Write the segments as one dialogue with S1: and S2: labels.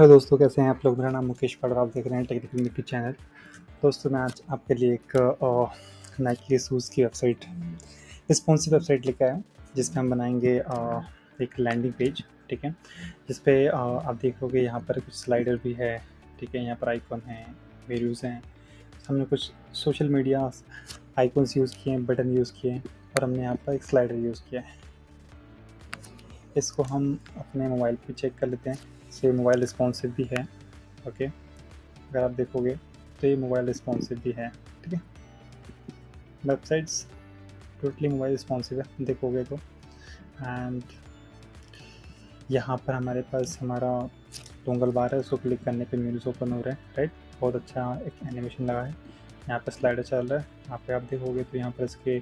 S1: Hello दोस्तों, कैसे हैं आप लोग। मेरा नाम मुकेश पड़ आप देख रहे हैं टेक्निकल यूट्यूब चैनल। दोस्तों, मैं आज आपके लिए एक नाइकी शूज़ की वेबसाइट, रिस्पॉन्सिव वेबसाइट लेकर आया हूँ, जिसमें हम बनाएंगे एक लैंडिंग पेज। ठीक है, जिस पे आप देखोगे यहाँ पर कुछ स्लाइडर भी है। ठीक है, यहाँ पर आइकॉन हैं, मेन्यूज़ हैं। हमने कुछ सोशल मीडिया आइकॉन्स यूज़ किए हैं, बटन यूज़ किए हैं, और हमने यहाँ पर एक स्लाइडर यूज़ किया है। इसको हम अपने मोबाइल पे चेक कर लेते हैं। से मोबाइल रिस्पॉन्सिव भी है। ओके, अगर आप देखोगे तो ये मोबाइल रिस्पॉन्सिव भी है। ठीक है, वेबसाइट्स टोटली मोबाइल रिस्पॉन्सिव है देखोगे तो। एंड यहाँ पर हमारे पास हमारा टोंगल बार है, उसको क्लिक करने पे मेन्यूज ओपन हो रहे हैं। राइट, बहुत अच्छा एक एनिमेशन लगा है। यहाँ पर स्लाइडर चल रहा है। यहाँ पे आप देखोगे तो यहाँ पर इसके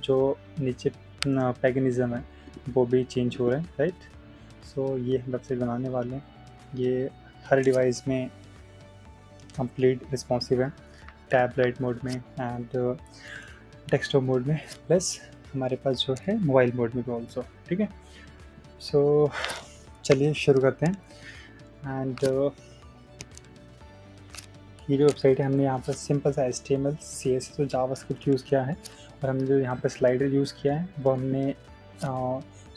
S1: जो नीचे पैगनिज़म है वो भी चेंज हो रहे हैं। राइट, सो ये वेबसाइट बनाने वाले हैं, ये हर डिवाइस में कंप्लीट रिस्पॉन्सिव है, टैबलेट मोड में एंड डेस्कटॉप मोड में, प्लस हमारे पास जो है मोबाइल मोड में भी ऑल्सो। ठीक है, सो चलिए शुरू करते हैं। एंड ये जो वेबसाइट है, हमने यहाँ पर सिंपल सा HTML CSS और जावास्क्रिप्ट यूज़ किया है, और हमने जो यहाँ पर स्लाइडर यूज़ किया है वो हमने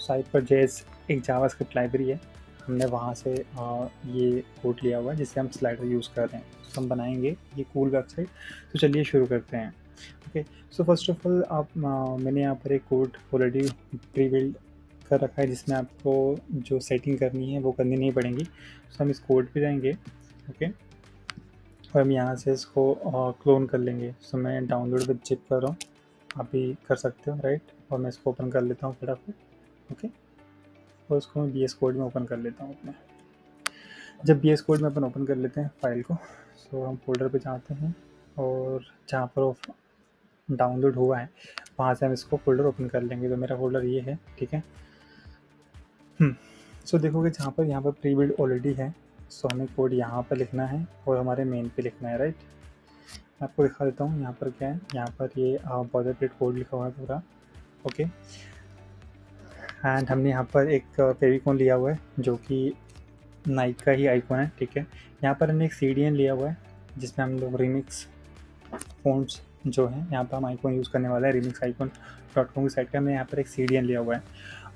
S1: Cyper.js एक जावास्क्रिप्ट लाइब्रेरी है, हमने वहाँ से ये कोड लिया हुआ है जिससे हम स्लाइडर यूज़ कर रहे हैं। तो हम बनाएंगे ये कूल वेबसाइट। तो चलिए शुरू करते हैं। Okay, so first of all मैंने यहाँ पर एक कोड ऑलरेडी प्री बिल्ड कर रखा है, जिसमें आपको जो सेटिंग करनी है वो करनी नहीं पड़ेगी। सो हम इस कोड पे जाएंगे। ओके, और हम यहाँ से इसको क्लोन कर लेंगे। सो मैं डाउनलोड विद जिप कर रहा हूँ, आप भी कर सकते हो। राइट, और मैं इसको ओपन कर लेता हूँ फटाफट। ओके, और इसको मैं VS कोड में ओपन कर लेता हूँ अपने। जब VS कोड में अपन ओपन कर लेते हैं फाइल को, सो हम फोल्डर पे जाते हैं, और जहाँ पर वो डाउनलोड हुआ है वहाँ से हम इसको फोल्डर ओपन कर लेंगे। तो मेरा फोल्डर ये है। ठीक है, सो देखोगे जहाँ पर यहाँ पर प्री बिल्ड ऑलरेडी है, सो हमें कोड यहाँ पर लिखना है और हमारे मेन पे लिखना है। राइट, मैं आपको दिखा देता हूँ यहाँ पर क्या है। यहाँ पर ये बॉर्डर कोड लिखा हुआ है पूरा। ओके, एंड हमने यहाँ पर एक फेविकॉन लिया हुआ है जो कि नाइक का ही आइकॉन है। ठीक है, यहाँ पर हमने एक CDN लिया हुआ है जिसमें हम लोग रिमिक्स फ़ॉन्ट्स जो है यहाँ पर हम आइकॉन यूज़ करने वाला है। remixicon.com की साइट का हमने यहाँ पर एक CDN लिया हुआ है,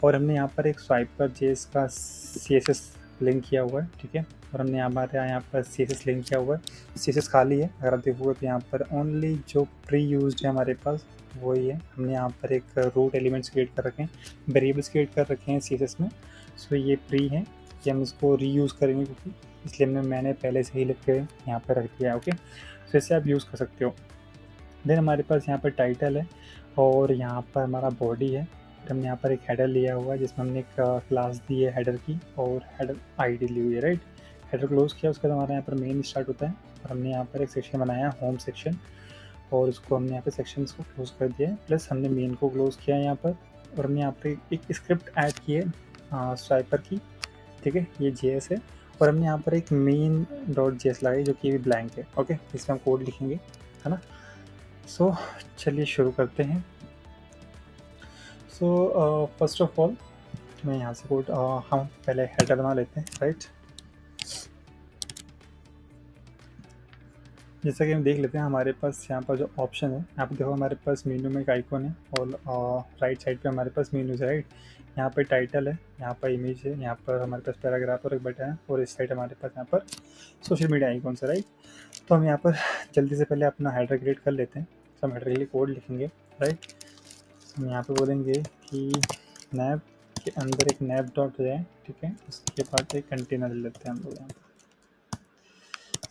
S1: और हमने यहाँ पर एक Cyper.js का CSS लिंक किया हुआ है। ठीक है, और हमने यहाँ पर CSS लिंक किया हुआ है। CSS खाली है, अगर आप देखोगे तो यहाँ पर ओनली जो प्री यूज्ड है हमारे पास वही है। हमने यहाँ पर एक रूट एलिमेंट्स क्रिएट कर रखे हैं, वेरिएबल्स क्रिएट कर रखे हैं CSS में। सो ये प्री है कि हम इसको रीयूज़ करेंगे, क्योंकि इसलिए मैंने पहले से ही लिख के यहाँ पर रख दिया है। ओके, तो इससे आप यूज़ कर सकते हो। देन हमारे पास यहाँ पर टाइटल है, और यहाँ पर हमारा बॉडी है। फिर हमने यहाँ पर एक हेडर लिया हुआ है जिसमें हमने एक क्लास दी है हेडर की, और हेडर ID ली हुई है। राइट, हेडर क्लोज किया, उसके बाद हमारा यहाँ पर मेन स्टार्ट होता है, और हमने यहाँ पर एक सेक्शन बनाया है होम सेक्शन, और उसको हमने यहाँ पे सेक्शंस को क्लोज कर दिया है, प्लस हमने मेन को क्लोज किया है यहाँ पर। और हमने यहाँ पर एक स्क्रिप्ट ऐड की है स्वाइपर की। ठीक है, ये JS है, और हमने यहाँ पर एक main.js लगाई जो कि ब्लैंक है। ओके, इसमें हम कोड लिखेंगे, है ना। सो चलिए शुरू करते हैं। सो फर्स्ट ऑफ ऑल मैं यहाँ से कोड हम पहले हेडर बना लेते हैं। राइट, जैसा कि हम देख लेते हैं हमारे पास यहाँ पर जो ऑप्शन है, यहाँ पर देखो हमारे पास मेन्यू में एक आइकॉन है, और राइट साइड पे हमारे पास मेन्यूज है। राइट, यहाँ पर टाइटल है, यहाँ पर इमेज है, यहाँ पर हमारे पास पैराग्राफ और एक बटन है, और इस साइड हमारे पास यहाँ पर सोशल मीडिया आइकॉन है। राइट, तो हम यहाँ पर जल्दी से पहले अपना हेडर क्रिएट कर लेते हैं। तो हम हेडर के लिए कोड लिखेंगे। राइट, हम यहाँ पे बोलेंगे कि नैब के अंदर एक नैब डॉट हो जाए। ठीक है, उसके बाद एक कंटेनर ले लेते हैं हम लोग यहाँ पर।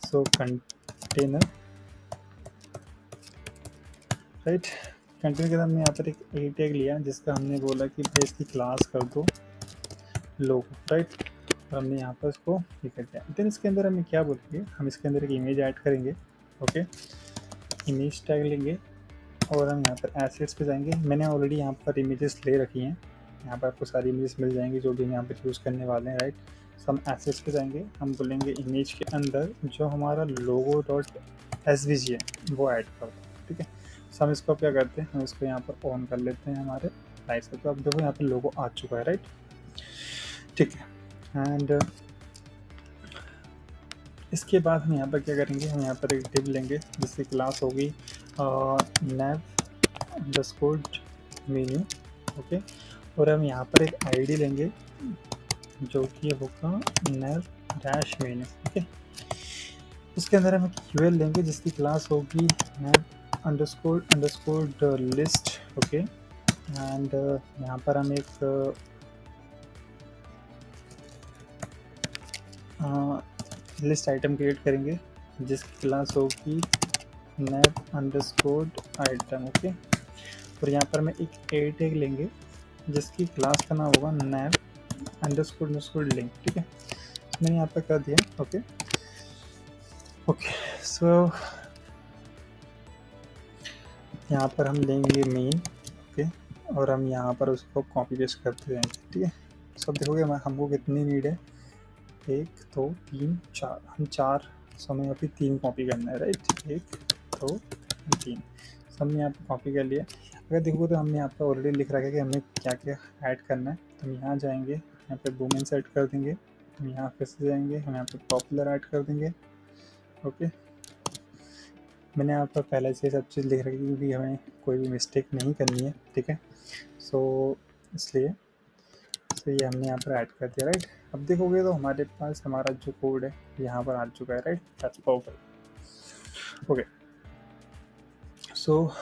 S1: सो कंटेनर, राइट, कंटेनर के बाद हमने यहाँ पर एक टैग लिया जिसका हमने बोला कि भाई इसकी क्लास कर दो लोगो। राइट, और हमने यहाँ पर इसको ये कर दिया। देन इसके अंदर हमें क्या बोलेंगे, हम इसके अंदर एक इमेज ऐड करेंगे। ओके, इमेज टैग लेंगे, और हम यहाँ पर एसेट्स पे जाएंगे। मैंने ऑलरेडी यहाँ पर इमेजेस ले रखी हैं, यहाँ पर आपको सारी इमेजेस मिल जाएंगी जो भी हम यहाँ पर यूज़ करने वाले हैं। राइट, सो हम एसेट्स पे जाएंगे, हम बोलेंगे इमेज के अंदर जो हमारा logo.svg है वो ऐड कर दो। ठीक है, सो हम इसको क्या करते हैं, हम इसको यहाँ पर ऑन कर लेते हैं हमारे लाइट से। तो अब देखो यहाँ पर लोगो आ चुका है। राइट, ठीक है, एंड इसके बाद हम यहाँ पर क्या करेंगे, हम यहाँ पर एक डिव लेंगे जिसकी क्लास होगी nav अंडरस्कोर मेन्यू। ओके, और हम यहाँ पर एक आईडी लेंगे जो कि होगा nav डैश मेन्यू। ओके, उसके अंदर हम एक यूएल लेंगे जिसकी क्लास होगी nav underscore list. Okay, and यहाँ पर हम एक लिस्ट आइटम क्रिएट करेंगे जिसकी क्लास होगी nav अंडरस्कोर आइटम। ओके, और यहाँ पर मैं एक ए टैग लेंगे जिसकी क्लास का नाम होगा nav अंडरस्कोर लिंक। ठीक है, मैंने यहाँ पर कर दिया। ओके ओके, सो यहाँ पर हम लेंगे मेन। ओके, और हम यहाँ पर उसको कॉपी पेस्ट करते जाएंगे। ठीक है, सब देखोगे हमको कितनी नीड है, 1 2 3 4, हम 4 समय यहाँ पे 3 कॉपी करना है, राइट। 1 2 3 सब हमने यहाँ पे कॉपी कर लिया। अगर देखो तो हमने यहाँ पे ऑलरेडी लिख रखा है कि हमें क्या क्या ऐड करना है। तो हम यहाँ जाएंगे, यहाँ पे वुमेन ऐड कर देंगे, हम यहाँ फिर से जाएंगे, हम यहाँ पे पॉपुलर ऐड कर देंगे। ओके, मैंने यहाँ पर पहले से सब चीज़ लिख रखी है क्योंकि हमें कोई भी मिस्टेक नहीं करनी है। ठीक है, सो इसलिए ये हमने यहाँ पर ऐड कर दिया, राइट। अब देखोगे तो हमारे पास हमारा जो कोड है यहाँ पर आ चुका है, राइट। That's perfect. ओके, सो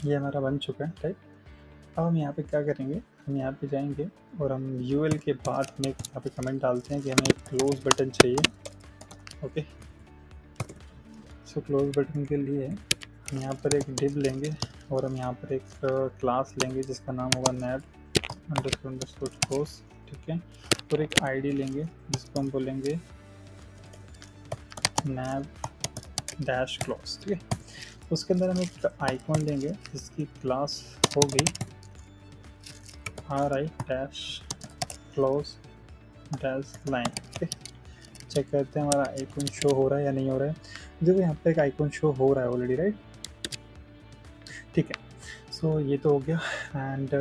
S1: ये हमारा बन चुका है, राइट। अब हम यहाँ पे क्या करेंगे, हम यहाँ पे जाएंगे और हम यूएल के बाद हम एक यहाँ पे कमेंट डालते हैं कि हमें एक क्लोज बटन चाहिए। ओके, सो क्लोज बटन के लिए हम यहाँ पर एक डिव लेंगे और हम यहाँ पर एक क्लास लेंगे जिसका नाम होगा nav अंडरस्कोर क्लोज। ठीक है, और एक आईडी लेंगे जिसको हम बोलेंगे nav डैश क्लोज। ठीक है, उसके अंदर हम एक आइकॉन लेंगे जिसकी क्लास होगी ri dash close dash line. ठीक है, चेक करते हैं हमारा आइकॉन शो हो रहा है या नहीं हो रहा है। देखो यहाँ पे एक आइकॉन शो हो रहा है ऑलरेडी, राइट। ठीक है, सो ये तो हो गया। एंड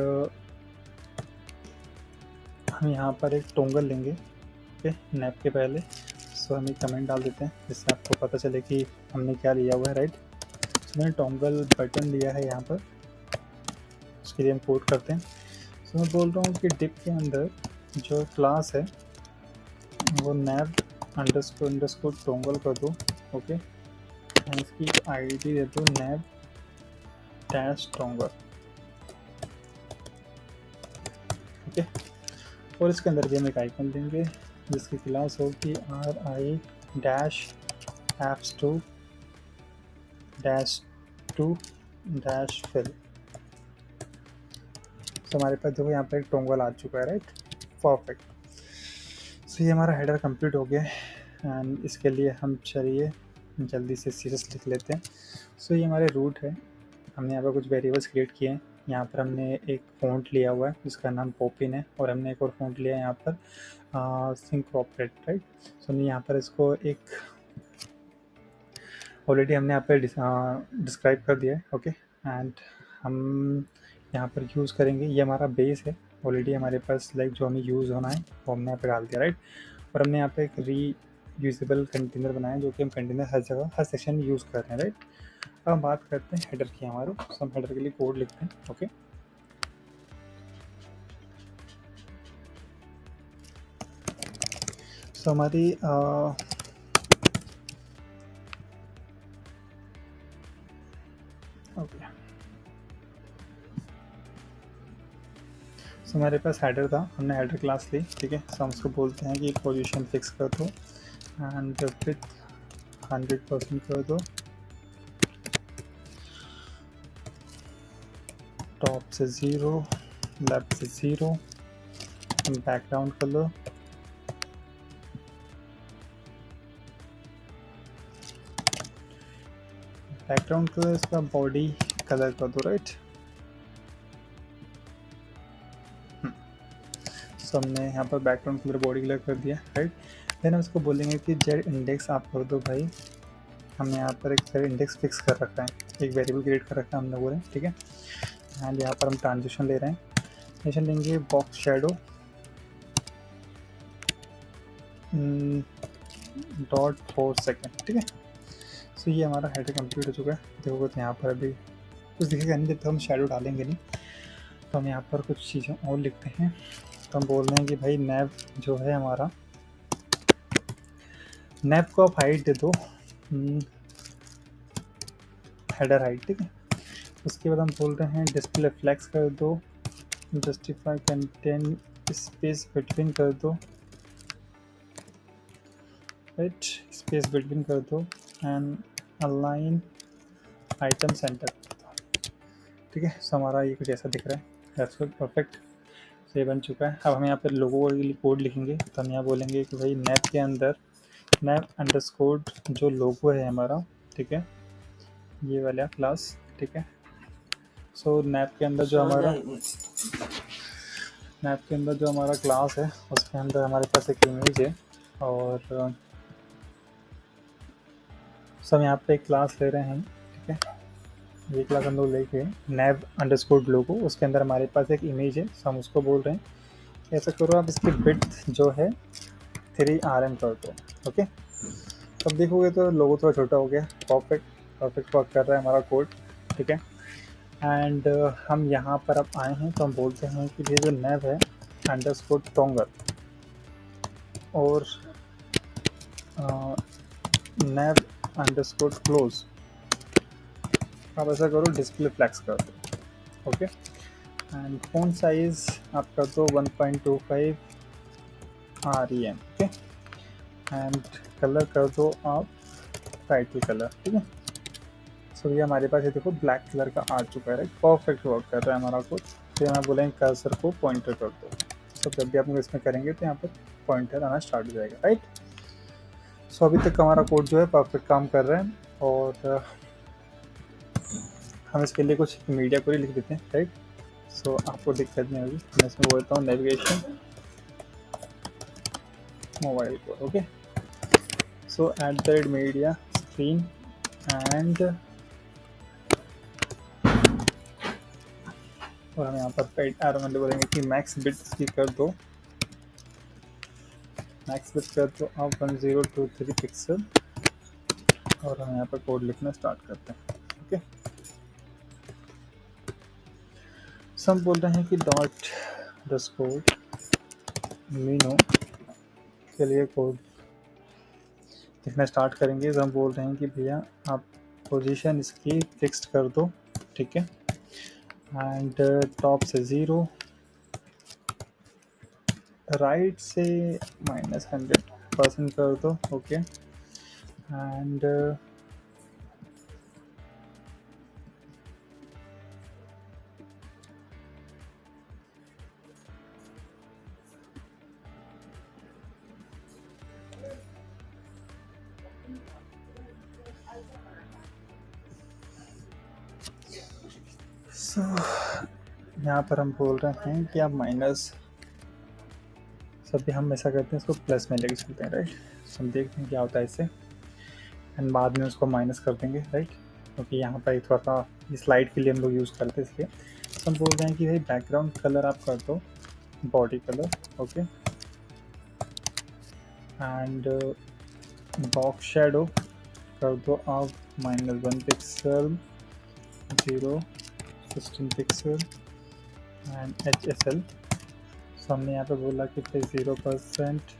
S1: हम यहाँ पर एक टोंगल लेंगे। ओके, नैप के पहले सो हम एक कमेंट डाल देते हैं जिससे आपको पता चले कि हमने क्या लिया हुआ है, राइट। सो मैंने टोंगल बटन लिया है यहाँ पर, उसके लिए हम कोड करते हैं। सो मैं बोल रहा हूँ कि डिप के अंदर जो क्लास है वो nav अंडरस्कोर टोंगल कर दो। ओके, एंड इसकी आईडी दे दो nav डैश टोंगल। ओके, और इसके अंदर भी हम एक आइकन देंगे जिसकी क्लास होगी ri dash apps two dash fill. तो हमारे पास देखो यहाँ पर एक टोंगल आ चुका है, राइट। परफेक्ट, सो ये हमारा हेडर कंप्लीट हो गया एंड इसके लिए हम चलिए जल्दी से सीरियस लिख लेते हैं। सो ये हमारे रूट है, हमने यहाँ पर कुछ वेरिएबल्स क्रिएट किए हैं। यहाँ पर हमने एक फ़ॉन्ट लिया हुआ है जिसका नाम पॉपिन है, और हमने एक और फ़ॉन्ट लिया है यहाँ पर सिंक्रोपेट, राइट। सो हमने यहाँ पर इसको एक ऑलरेडी हमने यहाँ पर डिस्क्राइब कर दिया है। ओके, एंड हम यहाँ पर यूज़ करेंगे, ये हमारा बेस है ऑलरेडी हमारे पास, लाइक जो हमें यूज़ होना है वो हमने यहाँ पे डाल दिया, राइट। और हमने यहाँ पे एक रीयूजेबल कंटेनर बनाया जो कि हम कंटेनर हर जगह हर सेक्शन में यूज़ कर रहे हैं, राइट। अब हम बात करते हैं हेडर की हमारे, तो हम हेडर के लिए कोड लिखते हैं। ओके, सो हमारी ओके, सो हमारे पास हेडर था, हमने हेडर क्लास ली। ठीक है, सो हम उसको बोलते हैं कि पोजीशन फिक्स कर दो एंड विथ 100% कर दो, टॉप से 0, लेफ्ट से 0, बैकग्राउंड कर लो बैकग्राउंड कलर इसका बॉडी कलर कर दो, राइट। सो हमने यहाँ पर बैकग्राउंड कलर बॉडी कलर कर दिया, राइट। देन हम इसको बोलेंगे कि जेड इंडेक्स आप कर दो भाई। हमने यहाँ पर एक जेड इंडेक्स फिक्स कर रखा है, एक वेरिएबल क्रिएट कर रखा है हमने बोले। ठीक है, एंड यहाँ पर हम ट्रांजिशन ले रहे हैं, ट्रांजिशन लेंगे बॉक्स शेडो 4 सेकेंड, ठीक है। सो ये हमारा हेडर कंप्लीट हो चुका है। देखोगे तो यहाँ पर अभी कुछ दिखेगा नहीं, जब तक हम शेडो डालेंगे नहीं। तो हम यहाँ पर कुछ चीज़ें और लिखते हैं। तो हम बोल रहे हैं कि भाई नैव जो है हमारा, नैव को आप हाइट दे दो, हेडर हाइट, ठीक है। उसके बाद हम बोल रहे हैं डिस्प्ले फ्लैक्स कर दो, जस्टिफाई कंटेंट स्पेस बिटवीन कर दो, राइट, स्पेस बिटवीन कर दो, एंड अलाइन आइटम सेंटर कर दो, ठीक है। सो हमारा ये कुछ ऐसा दिख रहा है। दैट्स गुड, परफेक्ट, ये बन चुका है। अब हम यहाँ पर लोगों के लिए कोड लिखेंगे। तो हम यहाँ बोलेंगे कि भाई नैप के अंदर नैप अंडरस्कोर जो लोगो है हमारा, ठीक है, ये वाला क्लास, ठीक है। सो नैप के अंदर जो हमारा क्लास है, उसके अंदर हमारे पास एक इमेज है, और सब यहाँ पे एक क्लास ले रहे हैं, ठीक है। ये क्लास हम लोग लेके नैव अंडरस्कोर लोगो, उसके अंदर हमारे पास एक इमेज है। सो हम उसको बोल रहे हैं ऐसा करो आप इसकी विड्थ जो है 3 RM कर दो, ओके। तब देखोगे तो लोगो थोड़ा छोटा हो गया। परफेक्ट वर्क कर रहा है हमारा कोड, ठीक है। एंड हम यहाँ पर अब आए हैं, तो हम बोलते हैं कि ये जो नैव है अंडरस्कोर टोंगर, और नैव अंडरस्कोर क्लोज, आप ऐसा करो डिस्प्ले फ्लैक्स कर दो, ओके। एंड फ़ॉन्ट साइज आप कर दो 1.25 REM, ओके। एंड कलर कर दो आप टाइटल कलर, ठीक है। सो ये हमारे पास ये देखो ब्लैक कलर का आ चुका है, राइट। परफेक्ट वर्क कर रहा है हमारा कोड। फिर हम बोलेंगे कर्सर को पॉइंटर कर दो। सो जब भी आप लोग इसमें करेंगे तो यहाँ पर पॉइंटर आना स्टार्ट हो जाएगा, राइट। सो अभी तक हमारा कोड जो है परफेक्ट काम कर रहा है, और हम इसके लिए कुछ मीडिया क्वेरी लिख देते हैं, राइट। सो आपको दिक्कत नहीं होगी। मैं इसमें बोलता हूँ navigation mobile code, okay. So @media screen, and और हम यहाँ पर एरो में बोलेंगे कि मैक्स बिट्स की कर दो, मैक्स बिट्स कर दो आप 1023 पिक्सल, और हम यहाँ पर कोड लिखना स्टार्ट करते हैं, ओके। सो हम बोल रहे हैं कि डॉट अंडरस्कोर मीनो के लिए कोड लिखना स्टार्ट करेंगे। तो हम बोल रहे हैं कि भैया आप पोजीशन इसकी फिक्स्ड कर दो, ठीक है। एंड टॉप से 0, राइट से -100% कर दो, ओके। एंड सो यहाँ पर हम बोल रहे हैं कि आप माइनस, सब भी हम ऐसा करते हैं इसको प्लस में लेके चलते हैं, राइट। सो हम देखते हैं क्या होता है इससे, एंड बाद में उसको माइनस कर देंगे, राइट, क्योंकि यहाँ पर एक थोड़ा सा स्लाइड के लिए हम लोग यूज़ करते हैं इसलिए। तो हम बोल रहे हैं कि भाई बैकग्राउंड कलर आप कर दो body colour, okay. And box shadow कर दो आप -1 पिक्सल, 16 पिक्सल, एंड HSL। सो हमने यहाँ पे बोला कि भाई 0%,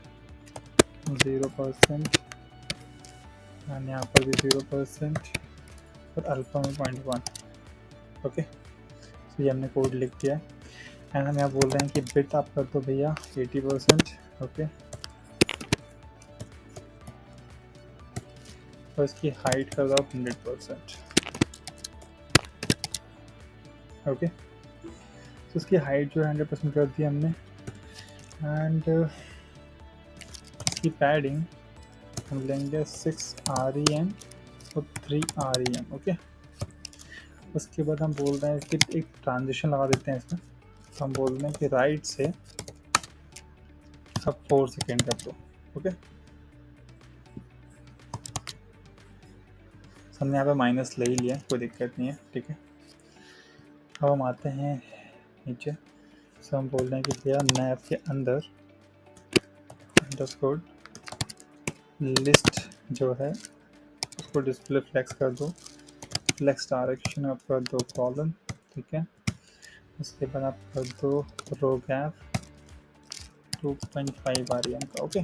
S1: एंड यहाँ पर भी 0%, और अल्फा में 0.1, ओके। तो ये हमने कोड लिख दिया है। एंड हम यहाँ बोल रहे हैं कि बिट आप कर दो भैया 80%, ओके। और इसकी हाइट कर दो आप 100%, ओके। तो इसकी हाइट जो है 100% कर दी हमने। एंड इसकी पैडिंग हम लेंगे 6 REM और 3 REM, ओके। उसके बाद हम बोल रहे हैं कि एक ट्रांजिशन लगा देते हैं इसमें। तो हम बोल रहे हैं कि राइट से अब 4 सेकेंड कर दो, ओके। हमने यहाँ पे माइनस ले ही लिया, कोई दिक्कत नहीं है, ठीक है। अब हम आते हैं नीचे। सो हम बोल रहे हैं कि भैया नैव के अंदर अंडरस्कोर लिस्ट जो है उसको डिस्प्ले फ्लेक्स कर दो, फ्लेक्स डायरेक्शन आप कर दो कॉलम, ठीक है। उसके बाद आप कर दो रो गैप 2.5 REM का, ओके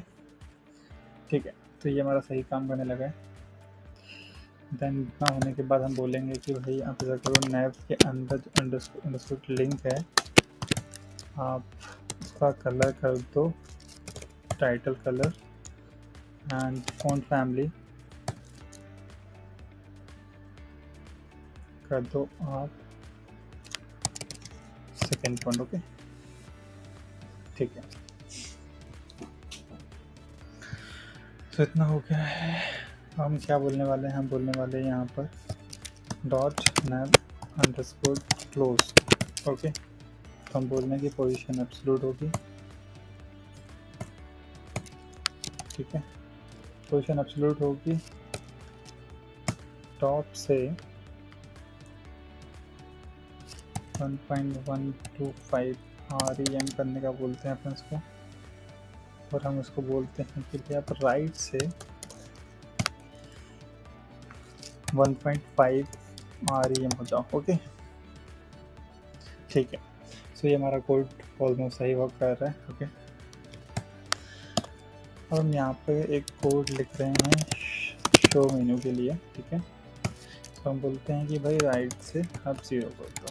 S1: ठीक है। तो ये हमारा सही काम करने लगा है। देन इतना होने के बाद हम बोलेंगे कि भाई आप ऐसा करो, नैव के अंदर जो अंडरस्कोर लिंक है आप उसका कलर कर दो title colour and font family कर दो आप सेकेंड फॉन्ट, ओके ठीक है। तो इतना हो गया है। हम क्या बोलने वाले हैं, हम बोलने वाले हैं यहाँ पर डॉट नैव अंडरस्कोर क्लोज, ओके। तो हम बोलने की पोजीशन एब्सोल्यूट होगी, ठीक है। पोजीशन एब्सोल्यूट होगी, टॉप से 1.125 REM करने का बोलते हैं अपन इसको, और हम इसको बोलते हैं कि आप राइट से 1.5 REM हो जाओ, ओके ठीक है। सो ये हमारा कोड ऑलमोस्ट सही वर्क कर रहा है, ओके। अब हम यहाँ पे एक कोड लिख रहे हैं शो मेन्यू के लिए, ठीक है। तो हम बोलते हैं कि भाई राइट से आप 0 कर दो,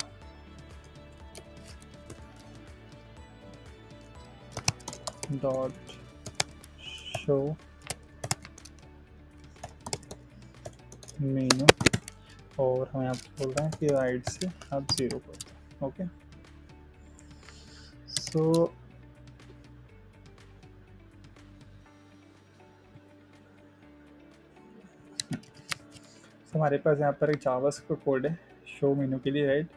S1: डॉट शो मेन्यू, और हम यहाँ पे बोल रहे हैं कि राइट से आप 0 कर दो, ओके। सो हमारे पास यहाँ पर एक जावास्क्रिप्ट कोड है शो मेन्यू के लिए, राइट।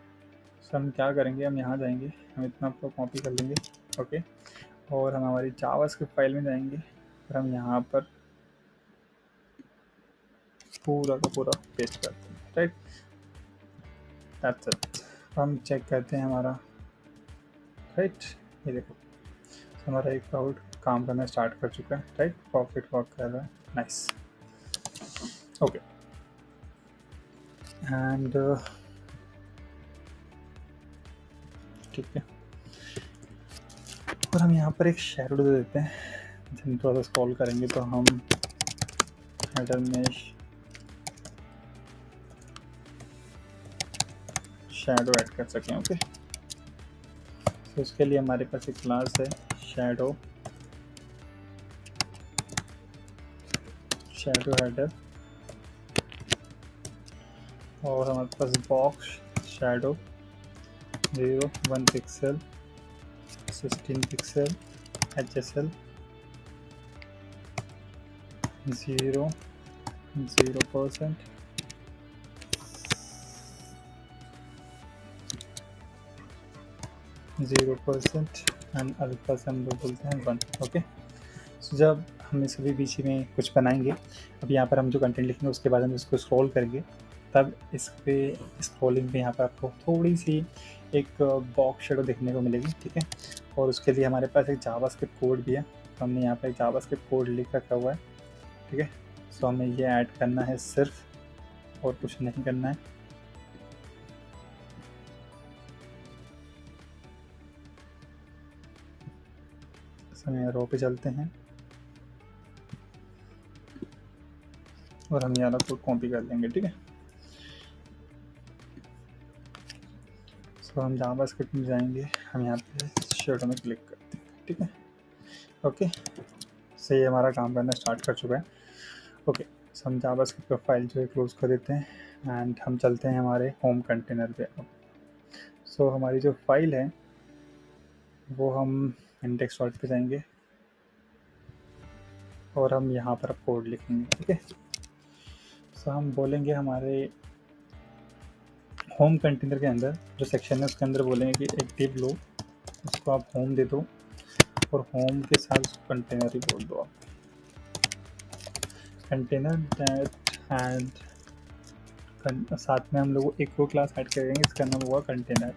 S1: सो हम क्या करेंगे, हम यहाँ जाएंगे, हम इतना आपको कॉपी कर लेंगे, ओके। और हम हमारी जावास्क्रिप्ट फाइल में जाएंगे और हम यहाँ पर पूरा का पूरा पेस्ट करते हैं, राइट। That's it. हम चेक करते हैं हमारा, राइट। ये देखो हमारा एक क्लाउड काम करना स्टार्ट कर चुका है, राइट। परफेक्ट वर्क कर रहा है, नाइस, ओके। एंड ठीक है, और हम यहाँ पर एक शैडो दे देते हैं। जब हम थोड़ा सा स्क्रॉल करेंगे तो हम हेडर में शैडो ऐड कर सकें, ओके। तो उसके लिए हमारे पास एक क्लास है शैडो हेडर, और हमारे पास box shadow 0 1 pixel 16 pixel HSL 0% and alpha से हम लोग बोलते हैं 1, ओके। सो जब हम इस भी बीच में कुछ बनाएंगे, अब यहाँ पर हम जो कंटेंट लिखेंगे उसके बाद हम इसको स्क्रॉल करेंगे, तब इस पे स्क्रॉलिंग पे यहाँ पर आपको थोड़ी सी एक बॉक्स शेडो देखने को मिलेगी, ठीक है। और उसके लिए हमारे पास एक जावास्क्रिप्ट कोड भी है, तो हमने यहाँ पर एक जावास्क्रिप्ट कोड लिख रखा हुआ है, ठीक है। सो हमें ये ऐड करना है सिर्फ, और कुछ नहीं करना है। समय रो पे चलते हैं और हम यहाँ कोड कॉपी कर लेंगे, ठीक है। सो हम जावास्क्रिप्ट में जाएंगे, हम यहाँ पे शेडो में क्लिक करते हैं, ठीक है, ओके। सो ये हमारा काम करना स्टार्ट कर चुका है, ओके। सो हम जावास्क्रिप्ट का फाइल जो है क्लोज कर देते हैं एंड हम चलते हैं हमारे होम कंटेनर पे। सो हमारी जो फाइल है वो हम इंडेक्स डॉट पे जाएंगे और हम यहाँ पर कोड लिखेंगे, ठीक है। सो हम बोलेंगे हमारे होम कंटेनर के अंदर जो सेक्शन है उसके अंदर बोलेंगे कि एक डिव लो, उसको आप होम दे दो, और होम के साथ उसको कंटेनर ही बोल दो आप, कंटेनर दैट एंड साथ में हम लोग एक और क्लास ऐड करेंगे, इसका नाम हुआ कंटेनर,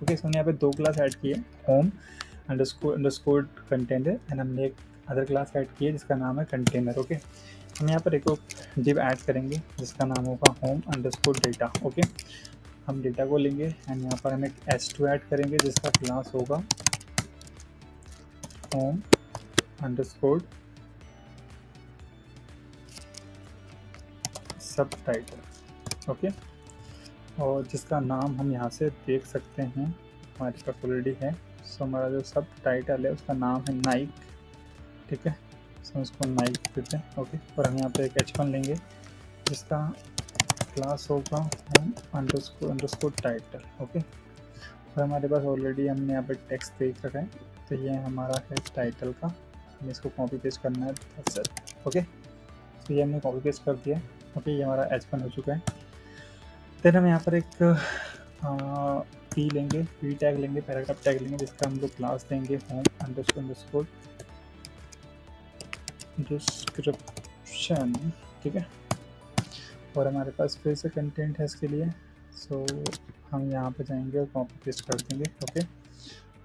S1: ओके। सो हमने यहाँ पे 2 क्लास ऐड किए, होम अंडरस्कोर कंटेनर, एंड हमने एक अदर क्लास ऐड की है जिसका नाम है कंटेनर। ओके, हम यहाँ पर एक डिव ऐड करेंगे जिसका नाम होगा होम अंडरस्कोर डेटा। ओके, हम डेटा को लेंगे एंड यहाँ पर हम एक h2 ऐड करेंगे जिसका क्लास होगा होम अंडरस्कोर सब टाइटल। ओके, और जिसका नाम हम यहाँ से देख सकते हैं हमारे पास ऑलरेडी है। सो हमारा जो सब टाइटल है उसका नाम है नाइक। ठीक है, सो उसको नाइक देते हैं। ओके, और हम यहाँ पे एक h1 लेंगे जिसका क्लास होगा होम अंडरस्कोर टाइटल। ओके, और हमारे पास ऑलरेडी हमने यहाँ पे टेक्स्ट देख रखा है, तो ये हमारा है टाइटल का। हमें इसको कॉपी पेस्ट करना है। ओके, तो ये हमने कॉपी पेस्ट कर दिया। ओके, ये हमारा h1 हो चुका है। फिर हम यहाँ पर एक पी लेंगे, पी टैग लेंगे, पैराग्राफ टैग लेंगे जिसका हम लोग क्लास देंगे होम अंडरस्कोर डिस्क्रिप्शन। ठीक है, और हमारे पास फिर से कंटेंट है इसके लिए। सो हम यहाँ पे जाएंगे और कॉपी पेस्ट कर देंगे। ओके,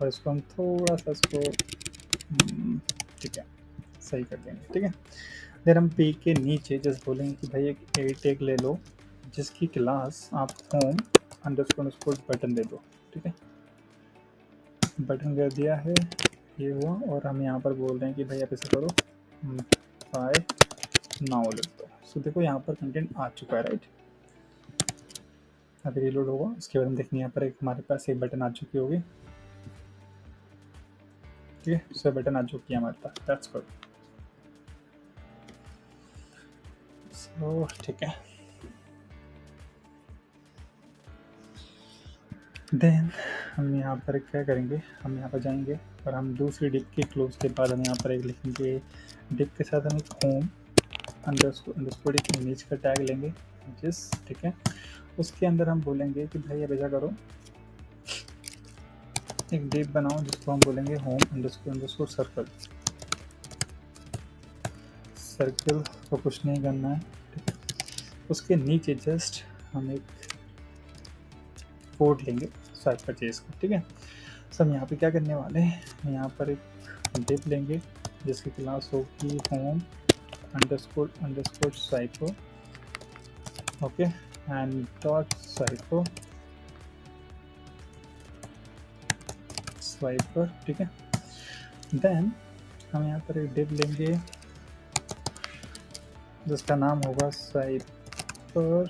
S1: और इसको हम थोड़ा सा इसको ठीक है सही कर देंगे। ठीक है, फिर हम पे के नीचे जस्ट बोलेंगे कि भाई एक ए टैग ले लो जिसकी क्लास आप होम अंडरस्कोर बटन दे दो। ठीक है, बटन कर दिया है, ये हुआ। और हम यहाँ पर बोल रहे हैं कि भाई आप ऐसा करो बाय नाउ लिख दो। सो देखो यहाँ पर कंटेंट आ चुका है, राइट। अभी रिलोड होगा, उसके बाद हम देखेंगे यहाँ पर एक हमारे पास एक बटन आ चुकी होगी। ठीक है, सो बटन आ चुकी है हमारे पास, दैट्स गुड। सो ठीक है, देन हम यहाँ पर क्या करेंगे, हम यहाँ पर जाएंगे और हम दूसरी डिप के क्लोज के बाद हम यहाँ पर एक लिखेंगे डिप के साथ हम एक होम अंडरस्कोर एक इमेज का टैग लेंगे जिस ठीक है, उसके अंदर हम बोलेंगे कि भाई अब ऐसा करो एक डिप बनाओ जिसको हम बोलेंगे होम अंडरस्कोर सर्कल। सर्कल को कुछ नहीं करना है, ठीक है। उसके नीचे जस्ट हम एक कोड लेंगे स्वाइप परचेज का। ठीक है, सो हम यहाँ पे क्या करने वाले हैं, हम यहाँ पर एक डिप लेंगे जिसकी क्लास होगी home underscore swipe. Okay, and dot swipe swiper. ठीक है, देन हम यहाँ पर एक डिव लेंगे जिसका नाम होगा स्वाइपर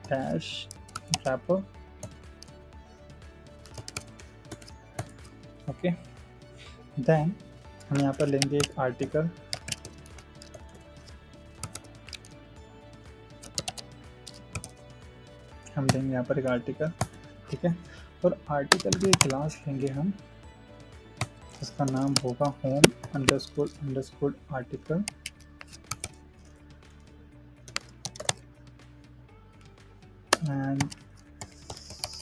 S1: डैश रैपर। ओके, देन हम यहाँ पर लेंगे एक आर्टिकल, हम लेंगे यहाँ पर एक आर्टिकल। ठीक है, और आर्टिकल की क्लास लेंगे हम जिसका नाम होगा home underscore article and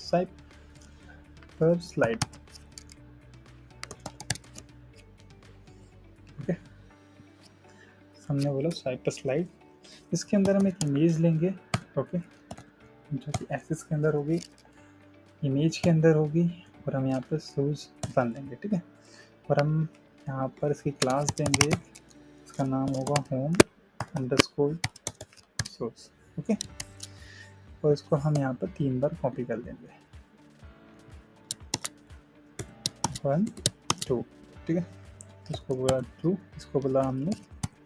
S1: swiper slide. Okay, हमने बोला स्वाइपर स्लाइड। इसके अंदर हम एक इमेज लेंगे। ओके, जो कि एक्सिस के अंदर होगी, इमेज के अंदर होगी, और हम यहाँ पर शूज बन देंगे। ठीक है, और हम यहाँ पर इसकी क्लास देंगे, इसका नाम होगा होम अंडरस्कोर शूज। ओके, और इसको हम यहाँ पर 3 बार कॉपी कर देंगे, 1 2। ठीक है, इसको बोला 2, इसको बोला हमने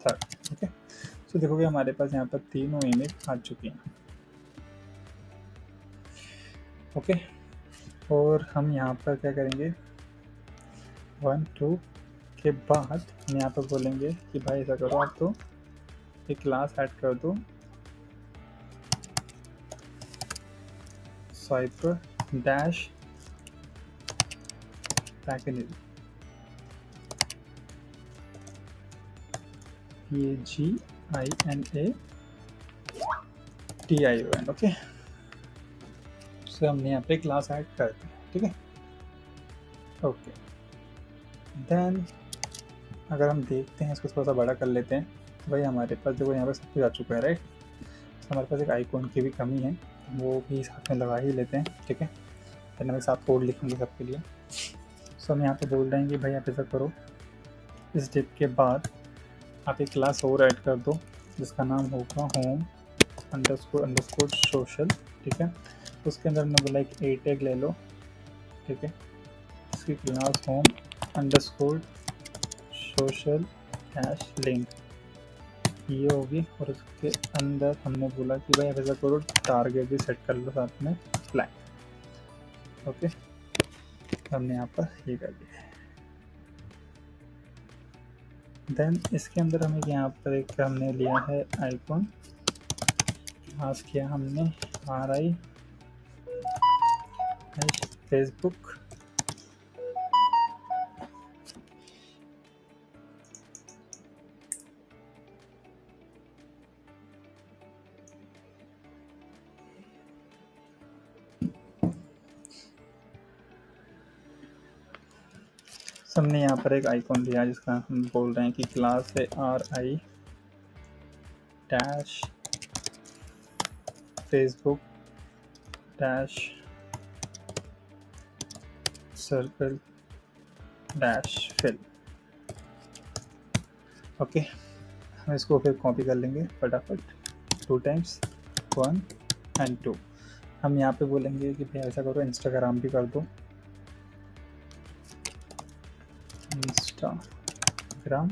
S1: 3। ओके, तो देखोगे हमारे पास यहाँ पर तीनों इमेज आ चुकी हैं। ओके, और हम यहाँ पर क्या करेंगे, 1 2 के बाद हम यहाँ पर बोलेंगे कि भाई ऐसा करो आप तो एक क्लास ऐड कर दो स्वाइपर डैश पैकेज PAGINATION। ओके, सो हमने यहाँ पे क्लास ऐड कर दिया। ठीक है, ओके, देन अगर हम देखते हैं इसको थोड़ा सा बड़ा कर लेते हैं, तो भाई हमारे पास देखो यहाँ पर सब कुछ आ चुका है, राइट। तो हमारे पास एक आइकॉन की भी कमी है, वो भी साथ में लगा ही लेते हैं। ठीक है, फिर हम एक साथ कोड लिखेंगे सबके लिए। सो हम यहाँ पे बोल रहे हैं कि भाई आप ऐसा करो इस डिप के बाद आप एक क्लास और ऐड कर दो जिसका नाम होगा होम अंडरस्कोर अंडरस्कोर सोशल, ठीक है। उसके अंदर हमने बोला एक ए टैग ले लो, ठीक है। इसकी class home underscore social hash link ये होगी, और उसके अंदर हमने बोला कि भाई ऐसा करो टारगेट भी सेट कर लो साथ में फ्लैग, ओके। हमने यहाँ पर ये कर दिया। देन इसके अंदर हमें यहाँ पर एक हमने लिया है आइकॉन, पास किया हमने RI फेसबुक, हमने यहाँ पर एक आइकॉन दिया जिसका हम बोल रहे हैं कि क्लास है RI dash Facebook dash circle dash fill, okay. हम इसको फिर कॉपी कर लेंगे फटाफट 2 टाइम्स 1 and 2। हम यहाँ पे बोलेंगे कि भाई ऐसा करो इंस्टाग्राम भी कर दो, इंस्टाग्राम,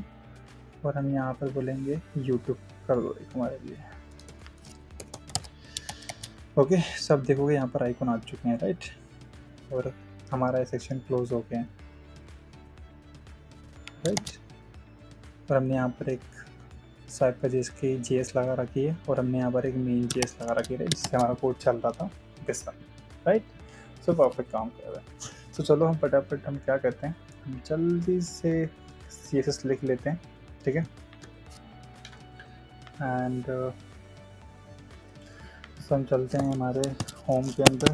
S1: और हम यहाँ पर बोलेंगे यूट्यूब कर दो एक हमारे लिए, ओके। सब देखोगे यहाँ पर आइकॉन आ चुके हैं, राइट, और हमारा सेक्शन क्लोज हो गया है, राइट। और हमने यहाँ पर एक साइप का जिसकी JS लगा रखी है, और हमने यहाँ पर एक मेन JS लगा रखी है जिससे हमारा कोड चल रहा था this one, right. So perfect काम कर रहा है। तो चलो हम फटाफट हम क्या करते हैं, हम जल्दी से CSS लिख लेते हैं, ठीक है। एंड तो हम चलते हैं हमारे होम के अंदर,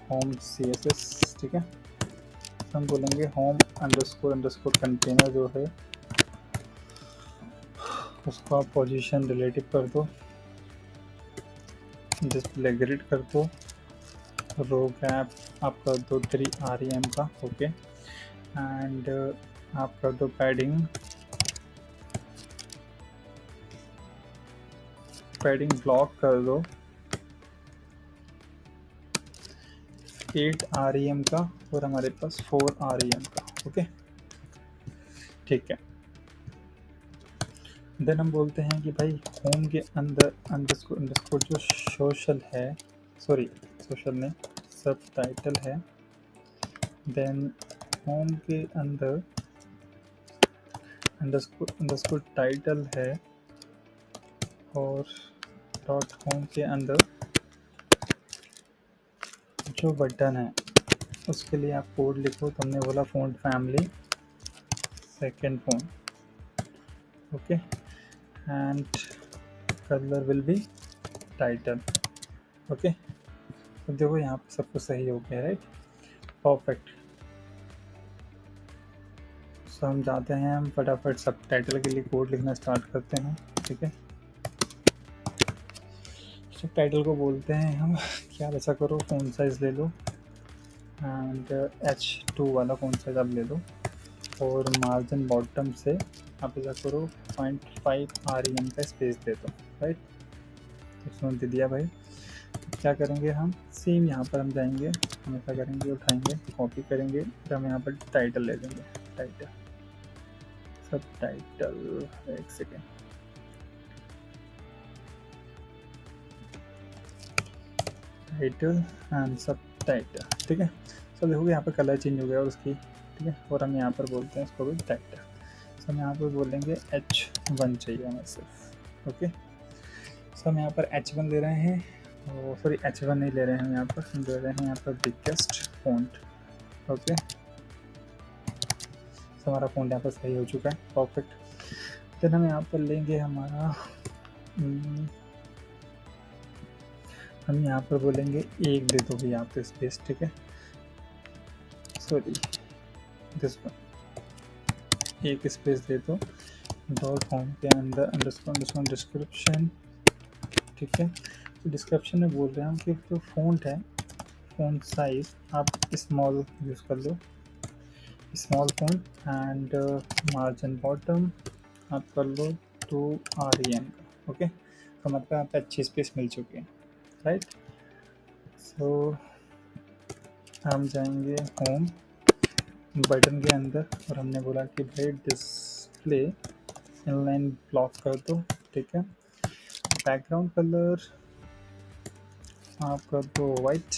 S1: होम CSS, ठीक है। तो हम बोलेंगे होम अंडरस्कोर कंटेनर जो है उसको आप पोजीशन रिलेटिव कर दो, डिस्प्ले ग्रिड कर दो, रो गैप आप कर दो 3 REM का, ओके। एंड आप कर दो पैडिंग ब्लॉक कर दो 8 REM का, और हमारे पास 4 REM का, ओके, ठीक है। देन हम बोलते हैं कि भाई होम के अंदर अंडरस्कोर जो सोशल है, सॉरी सोशल में सब टाइटल है, देन होम के अंदर अंडरस्कोर टाइटल है, और डॉट होम के अंदर जो बटन है उसके लिए आप कोड लिखो, तो हमने बोला font family second font, okay. And colour will be title, okay. तो देखो यहाँ पे सब कुछ सही हो गया, राइट, परफेक्ट। सो हम जाते हैं, हम फटाफट सब टाइटल के लिए कोड लिखना स्टार्ट करते हैं, ठीक है। सब टाइटल को बोलते हैं हम क्या, ऐसा करो फ़ॉन्ट साइज़ ले लो, एंड H2 वाला फ़ॉन्ट साइज़ आप ले लो, और मार्जिन बॉटम से आप ऐसा करो 0.5 REM का स्पेस दे दो, राइट। तो सुन दे दिया भाई। क्या करेंगे हम, सेम यहाँ पर हम जाएंगे, हम ऐसा करेंगे, उठाएंगे, कॉपी करेंगे, फिर हम यहाँ पर टाइटल ले लेंगे, टाइटल सब टाइटल, एक सेकेंड, टाइटल एंड सब टाइटल, ठीक है। सब देखोगे यहाँ पर कलर चेंज हो गया और उसकी, ठीक है। और हम यहाँ पर बोलते हैं इसको भी टाइटल, सो हम यहाँ पर बोलेंगे H1 चाहिए हमें सिर्फ, ओके। सो हम यहाँ पर H1 ले रहे हैं, सॉरी H1 नहीं ले रहे हैं हम यहाँ पर, हम ले रहे हैं यहाँ पर बिगेस्ट फॉन्ट, ओके। सो हमारा फॉन्ट यहाँ पर सही हो चुका है, परफेक्ट। देन हम यहाँ पर लेंगे हमारा हम यहाँ पर बोलेंगे एक दे दो भी यहाँ पे स्पेस, ठीक है, सॉरी दिस वन, एक स्पेस दे दो, डॉट होम के अंदर अंडरस्कोर डिस्क्रिप्शन, ठीक है। तो डिस्क्रिप्शन में बोल रहे हैं कि जो फ़ॉन्ट है, फ़ॉन्ट साइज़ आप स्मॉल यूज़ कर लो, small font and margin bottom आप कर लो 2 REM का। ओके, तो मतलब यहाँ पे अच्छी स्पेस मिल चुकी है, राइट। सो हम जाएंगे होम बटन के अंदर और हमने बोला कि भाई डिस्प्ले इनलाइन ब्लॉक कर दो, ठीक है। बैकग्राउंड कलर आप कर दो वाइट,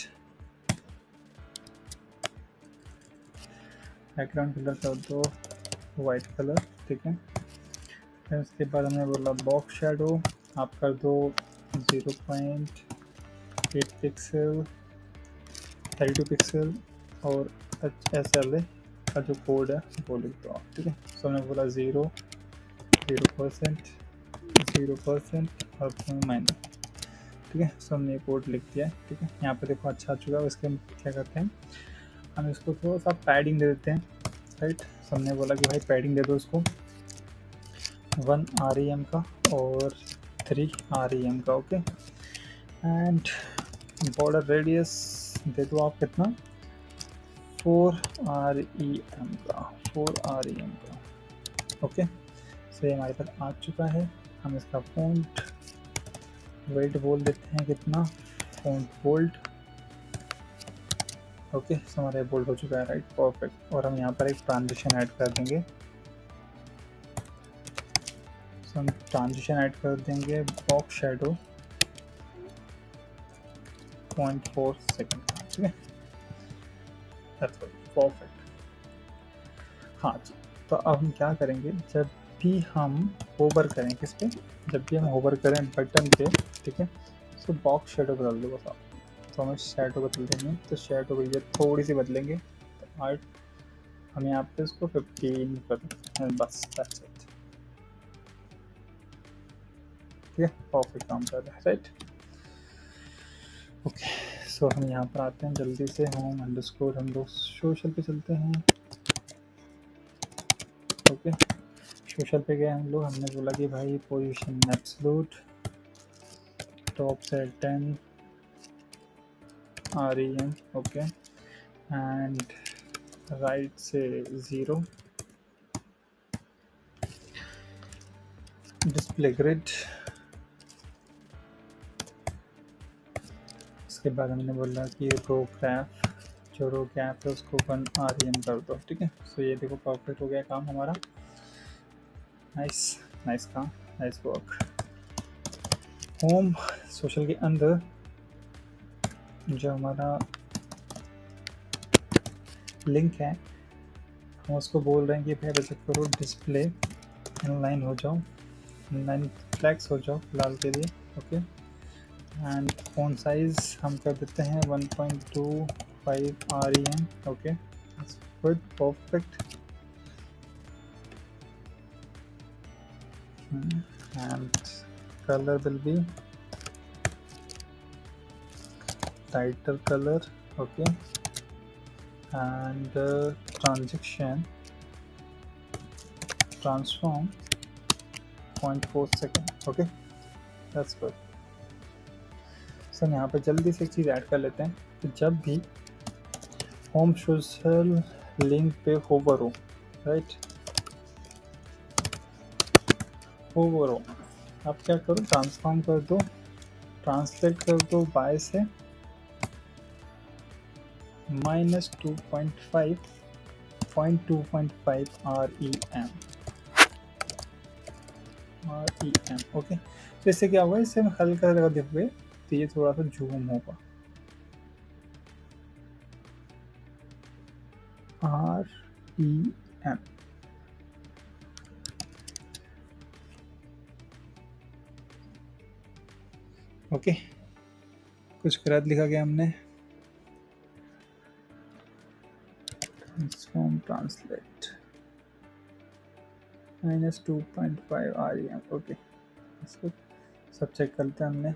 S1: बैकग्राउंड कलर कर दो वाइट कलर, ठीक है। फिर उसके बाद हमने बोला बॉक्स शेडो आप कर दो 0.8 पिक्सल 32 पिक्सल और HSLA का जो कोड है वो लिख दो आप, ठीक है। सो हमने बोला 0% और माइनस, ठीक है। सो हमने ये कोड लिख दिया है, ठीक है। यहाँ पे देखो अच्छा आ चुका है। इसके हम क्या करते हैं, हम इसको थोड़ा सा पैडिंग दे देते हैं, राइट। सो हमने बोला कि भाई पैडिंग दे दो इसको 1 REM का और 3 REM का, ओके। एंड बॉर्डर रेडियस दे दो आप कितना 4 REM का, ओके। सो ये हमारे पास आ चुका है। हम इसका फ़ॉन्ट वेट बोल देते हैं कितना, फ़ॉन्ट बोल्ड, ओके। सो हमारा बोल्ड हो चुका है, राइट, परफेक्ट। और हम यहाँ पर एक ट्रांजिशन ऐड कर देंगे। सो हम ट्रांजिशन ऐड कर देंगे बॉक्स शेडो 0.4 सेकेंड, ठीक है। परफेक्ट। हाँ जी, तो अब हम क्या करेंगे, जब भी हम होवर करें किस पे, जब भी हम होवर करें बटन पे, ठीक है। सो बॉक्स शेडो बदल दो बस आप। तो हमें शेडो बदल देंगे, तो शेडो भैया थोड़ी सी बदलेंगे, तो आर्ट हम यहाँ पे इसको 15 कर देते हैं बस, दैट्स इट, ठीक है। परफेक्ट काम कर रहा है, राइट। ओके, सो हम यहाँ पर आते हैं जल्दी से, होम अंडरस्कोर हम लोग सोशल पे चलते हैं, ओके। सोशल पे गए हम लोग, हमने बोला कि भाई पोजीशन एब्सोल्यूट, टॉप से 10 REM, ओके। एंड राइट से 0, डिस्प्ले ग्रिड। उसके बाद हमने बोला कि रो ग्राफ, जो रो ग्राफ है उसको 1 REM कर दो, ठीक है। सो ये देखो परफेक्ट हो गया काम हमारा, नाइस नाइस काम, नाइस वर्क। होम सोशल के अंदर जो हमारा लिंक है, हम उसको बोल रहे हैं कि भाई विजिट करो डिस्प्ले इनलाइन हो जाओ, इनलाइन फ्लैक्स हो जाओ फिलहाल के लिए, ओके। एंड फ़ॉन्ट साइज़ हम कर देते हैं 1.25 REM, okay, good, perfect. And colour will be title colour, okay. And transition transform 0.4 second, okay, that's good. Sir यहाँ पे जल्दी से एक चीज़ ऐड कर लेते हैं कि जब भी होम सोशल लिंक पे होवर हो, राइट, होवर हो, आप क्या करो, ट्रांसफॉर्म कर दो, ट्रांसलेट कर दो बाय से -2.5 REM, ओके। तो इससे क्या होगा, इससे हम हल्का हल्का देखोगे तो ये थोड़ा सा जूम होगा, REM, ओके। कुछ गलत लिखा गया हमने, ट्रांसफॉर्म ट्रांसलेट -2.5 REM, ओके। इसको सब चेक करते हैं हमने,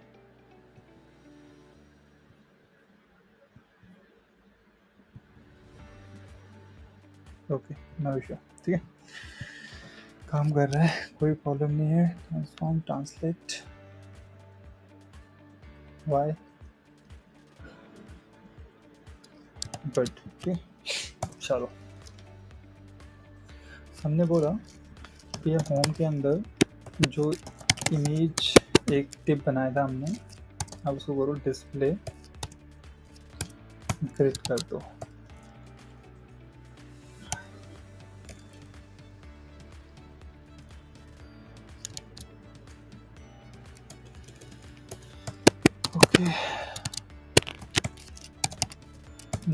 S1: ओके, नो इशू, ठीक है, काम कर रहा है, कोई प्रॉब्लम नहीं है। ट्रांसफॉर्म ट्रांसलेट वाई, गुड, ठीक, चलो हमने बोला कि होम के अंदर जो इमेज एक टिप बनाया था हमने, अब उसको बोलो डिस्प्ले ग्रिड कर दो। ओके,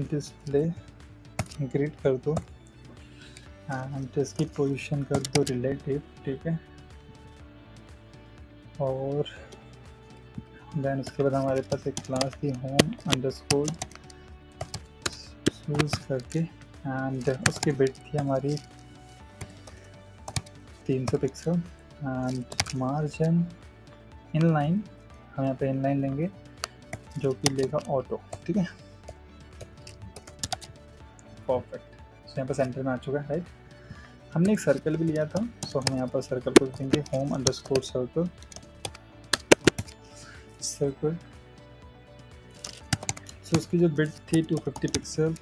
S1: डिस्प्ले ग्रिड कर दो एंड इसकी पोजीशन कर दो रिलेटिव, ठीक है। और देन उसके बाद हमारे पास एक क्लास थी होम अंडरस्कोर यूज़ करके, एंड उसकी बिट थी हमारी 300 पिक्सल एंड मार्जिन इनलाइन, हम यहाँ पे इनलाइन लेंगे जो कि लेगा ऑटो, ठीक है। परफेक्ट, तो यहाँ पर सेंटर में आ चुका है, राइट। हमने एक सर्कल भी लिया था, सो हम यहाँ पर सर्कल को देंगे होम अंडरस्कोर सर्कल सर्कल। सो उसकी जो बिट थी 250 pixel,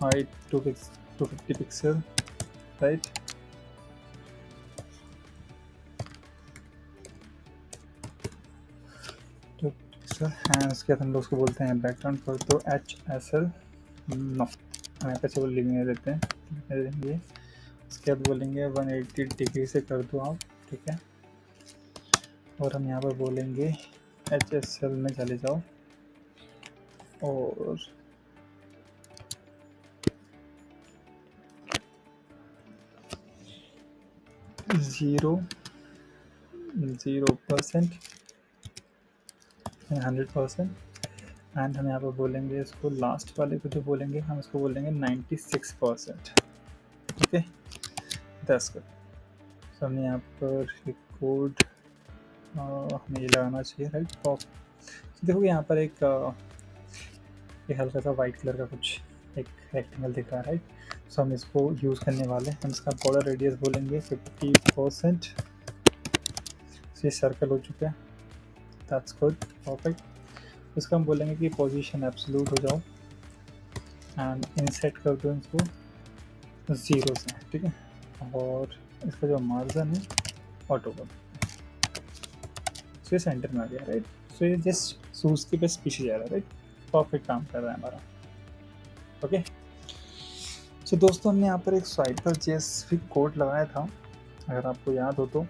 S1: height 250 pixel, right. And उसके बाद हम लोग उसको बोलते हैं बैकग्राउंड कर दो HSL नो, हम यहाँ पे चलो लिखने देते हैं, देंगे। उसके बाद बोलेंगे 180 डिग्री से कर दो आप, ठीक है। और हम यहाँ पर बोलेंगे HSL में चले जाओ और ज़ीरो 0% 100%, एंड हम यहाँ पर बोलेंगे इसको लास्ट वाले को जो बोलेंगे हम इसको बोलेंगे 96%, ठीक है। That's good. सो हमने यहाँ पर एक कोड हमें ये लगाना चाहिए, राइट। तो देखो यहाँ पर एक हल्का सा वाइट कलर का कुछ एक रेक्टेंगल दिख रहा है, राइट। सो हम इसको यूज़ करने वाले हैं, हम इसका बॉर्डर रेडियस बोलेंगे 50%। ये सर्कल हो चुका है, दैट्स गुड, परफेक्ट। इसका हम बोलेंगे कि पोजीशन एब्सोल्यूट हो जाओ एंड इनसेट कर दो इसको 0 से, ठीक है। और इसका जो मार्जिन है ऑटो कर दो, सो ये सेंटर में आ गया, राइट। सो ये जस्ट शूज़ के बस पीछे जा रहा है, राइट। परफेक्ट काम कर रहा है हमारा, ओके। सो दोस्तों हमने यहाँ पर एक स्वाइपर JS कोड लगाया था, अगर आपको याद हो तो।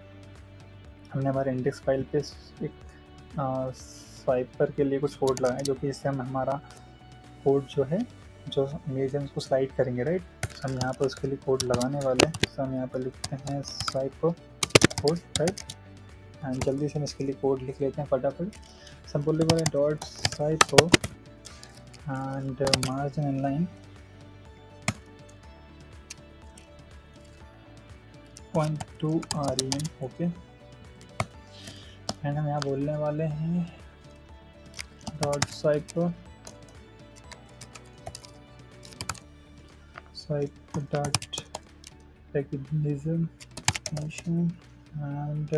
S1: हमने हमारे इंडेक्स फाइल पे एक स्वाइपर के लिए कुछ कोड लगाए, जो कि इससे हम हमारा कोड जो है, जो इमेज है उसको स्लाइड करेंगे, राइट। तो हम यहाँ पर उसके लिए कोड लगाने वाले हैं। तो हम यहाँ पर लिखते हैं स्वाइपर कोड, राइट। एंड जल्दी से हम इसके लिए कोड लिख लेते हैं फटाफट। सब बोलने वाले dot swiper and margin inline 0.2 REM, okay. And हम यहाँ बोलने वाले हैं dot swiper dot recognition and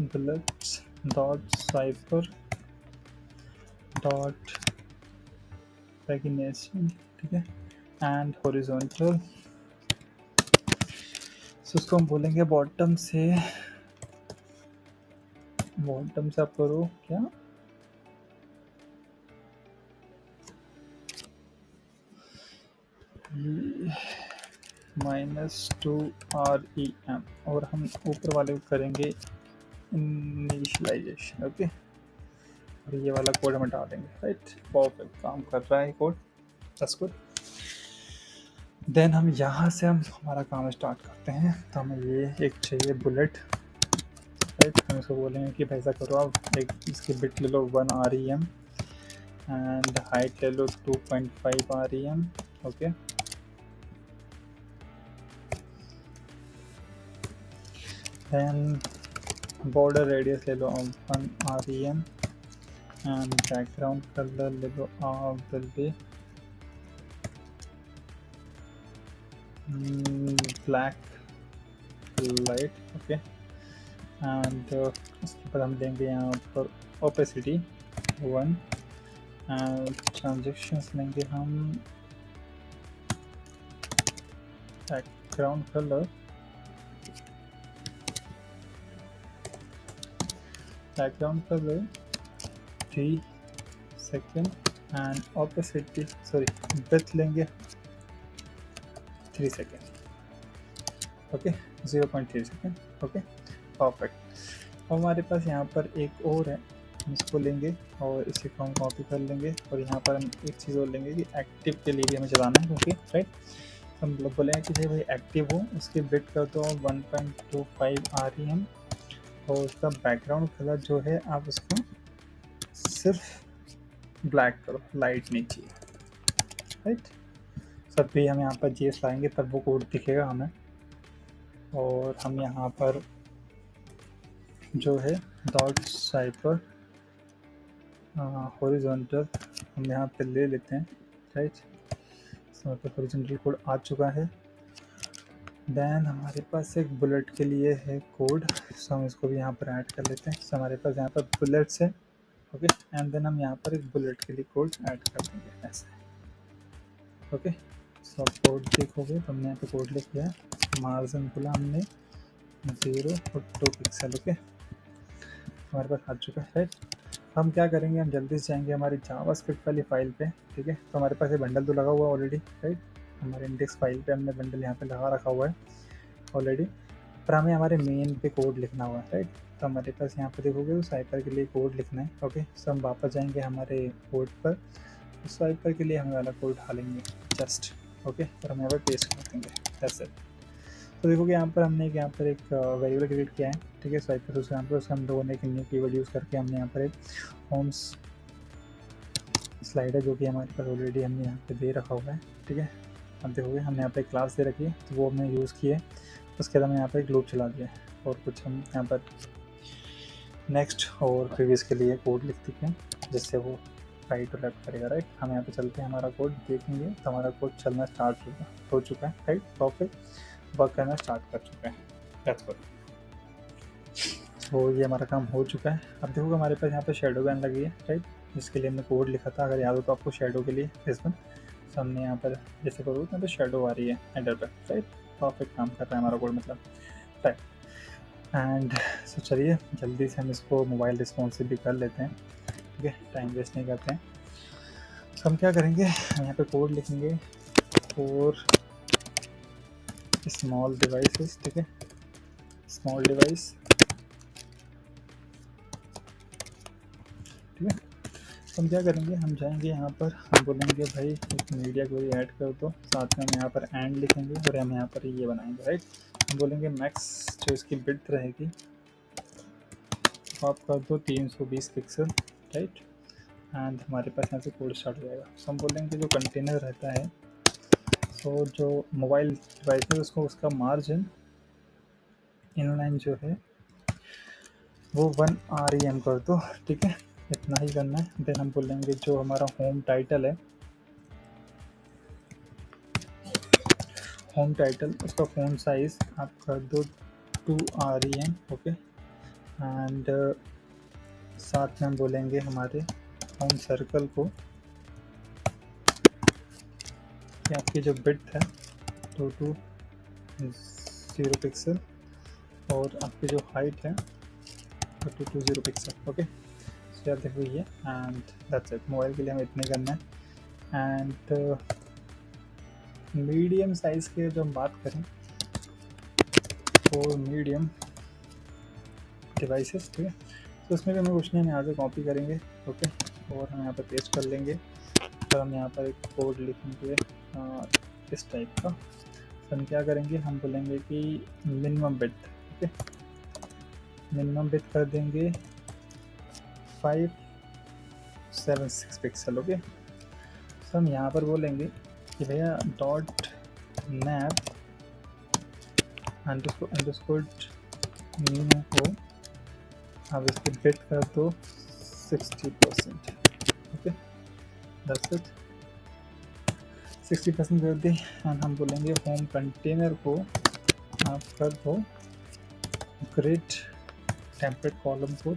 S1: bullets dot cipher dot recognition, ठीक है। एंड हॉरिजॉन्टल, सो उसको हम बोलेंगे बॉटम से आप करो क्या, -2 REM, और हम ऊपर वाले को करेंगे इनिशियलाइजेशन, ओके। और ये वाला कोड हम डाल देंगे, राइट। परफेक्ट काम कर रहा है कोड, दैट्स गुड। देन हम यहाँ से हम हमारा काम स्टार्ट करते हैं। तो हमें ये एक चाहिए बुलेट, राइट। हम इसको बोलेंगे कि ऐसा करो आप एक इसकी बिट ले लो 1 REM एंड हाइट ले लो 2.5 REM, okay. Then border radius ले लो 1 REM एंड बैकग्राउंड कलर ले लो will be black light, okay. And उसके बाद हम देंगे यहाँ पर ओपेसिटी 1 एंड ट्रांजेक्शंस लेंगे हम background colour, background colour 3 second and opacity sorry breath लेंगे 3 second, okay 0.3 second, okay perfect. हमारे पास यहाँ पर एक और है, हम इसको लेंगे और इसी को हम कॉपी कर लेंगे और यहाँ पर हम एक चीज़ और लेंगे कि एक्टिव के लिए भी हमें चलाना है, क्योंकि राइट हम लोग बोलेंगे कि भाई एक्टिव हो, उसकी बिट कर दो 1.25 REM और उसका बैकग्राउंड कलर जो है आप उसको सिर्फ ब्लैक करो, लाइट नहीं चाहिए, राइट। सब भी हम यहाँ पर जीएस लाएंगे तब वो कोड दिखेगा हमें। और हम यहाँ पर जो है डॉट साइपर हॉरिजॉन्टल हम यहाँ पे ले लेते हैं, राइट। यहाँ पे हॉरिजॉन्टल कोड आ चुका है। देन हमारे पास एक बुलेट के लिए है कोड, सो हम इसको भी यहाँ पर ऐड कर लेते हैं। सो हमारे पास यहाँ पर बुलेट्स है, ओके एंड देन हम यहाँ पर एक बुलेट के लिए कोड ऐड कर देंगे ऐसे, ओके। सो कोड देखोगे तो हमने यहाँ पे कोड लिख दिया है, मार्जिन बोला हमने 0 और 2 पिक्सल, ओके हमारे पास आ चुका है, राइट। हम क्या करेंगे, हम जल्दी से जाएंगे हमारी जावास्क्रिप्ट वाली फाइल पे, ठीक है। तो हमारे पास ये बंडल तो लगा हुआ है ऑलरेडी, राइट। हमारे इंडेक्स फाइल पे हमने बंडल यहाँ पे लगा रखा हुआ है ऑलरेडी, पर हमें हमारे मेन पे कोड लिखना हुआ है, राइट। तो हमारे पास यहाँ पे देखोगे तो साइपर के लिए कोड लिखना है, ओके। सो हम वापस जाएंगे हमारे कोड पर, साइपर के लिए हमें वाला कोड डालेंगे जस्ट, ओके, और हम यहाँ पर पेस्ट कर देंगे ऐसे। तो देखोगे यहाँ पर हमने यहाँ पर एक वेरिएबल क्रिएट किया है, ठीक है, स्वाइपर उसके यहाँ पर उसका हम लोगों ने एक न्यू कीवर्ड यूज़ करके हमने यहाँ पर एक होम्स स्लाइड है जो कि हमारे पास ऑलरेडी हमने यहाँ पे दे रखा हुआ है, ठीक है। अब देखोगे हमने यहाँ पे क्लास दे रखी है तो वो हमने यूज़ किया है, उसके बाद हमने यहाँ पर एक लूप चला दिया है और कुछ हम यहाँ पर नेक्स्ट और प्रीवियस के लिए कोड लिख देते हैं जिससे वो राइट और लेफ्ट करेगा, राइट। हम यहाँ पे चलते हैं, हमारा कोड देखेंगे तो हमारा कोड चलना स्टार्ट हो चुका है, राइट, परफेक्ट वर्क करना स्टार्ट कर चुका है, दैट्स व्हाट। तो ये हमारा काम हो चुका है। अब देखोगे हमारे पास यहाँ पे शेडो बैन लगी है, राइट, जिसके लिए हमने कोड लिखा था, अगर याद हो तो आपको शेडो के लिए इसमें हमने यहाँ पर जैसे करोगे यहाँ पे शेडो आ रही है एंटर पर, राइट, परफेक्ट काम कर रहा है हमारा कोड, मतलब राइट। एंड सो चलिए जल्दी से हम इसको मोबाइल रिस्पॉन्सिव भी कर लेते हैं, ठीक है, टाइम वेस्ट नहीं करते हैं। तो हम क्या करेंगे, हम यहाँ पे कोड लिखेंगे फॉर स्मॉल डिवाइसेस, ठीक है, स्मॉल डिवाइस, ठीक है। तो हम क्या करेंगे, हम जाएंगे यहाँ पर, हम बोलेंगे भाई एक मीडिया क्वेरी ऐड कर दो, साथ में हम यहाँ पर एंड लिखेंगे और हम यहाँ पर ये बनाएंगे, राइट। हम बोलेंगे मैक्स जो इसकी बिड्थ रहेगी आप कर दो 320 पिक्सल, राइट, एंड हमारे पास यहाँ से कोड स्टार्ट हो जाएगा। तो हम बोलेंगे जो कंटेनर रहता है, तो जो मोबाइल डिवाइस है उसको उसका मार्जिन इनलाइन जो है वो 1 REM कर दो, ठीक है, इतना ही करना है। देन हम बोलेंगे जो हमारा होम टाइटल है, होम टाइटल उसका फ़ॉन्ट साइज़ आप कर दो 2 REM, ओके, एंड साथ में हम बोलेंगे हमारे होम सर्कल को कि आपकी जो बिड्थ है 220 पिक्सल और आपकी जो हाइट है 220 पिक्सल, ओके। सो यार देखो ये एंड दैट्स इट, मोबाइल के लिए हमें इतने करना है। एंड मीडियम साइज़ के जो हम बात करें और मीडियम डिवाइसेस, ठीक है, तो उसमें भी हमें कुछ नहीं, हम यहाँ से कॉपी करेंगे, ओके, और हम यहाँ पर पेस्ट कर लेंगे। तो हम यहाँ पर एक कोड लिखेंगे इस टाइप का। तो हम क्या करेंगे, हम बोलेंगे कि minimum width, okay, minimum width कर देंगे 576 पिक्सल, ओके। तो हम यहाँ पर बोलेंगे कि भैया डॉट नैप अंडरस्कोर न्यू को अब इसकी बिट कर दो 60%, ओके, दैट्स इट, 60% कर दी। एंड हम बोलेंगे होम कंटेनर को आप कर दो ग्रिड टेम्पलेट कॉलम को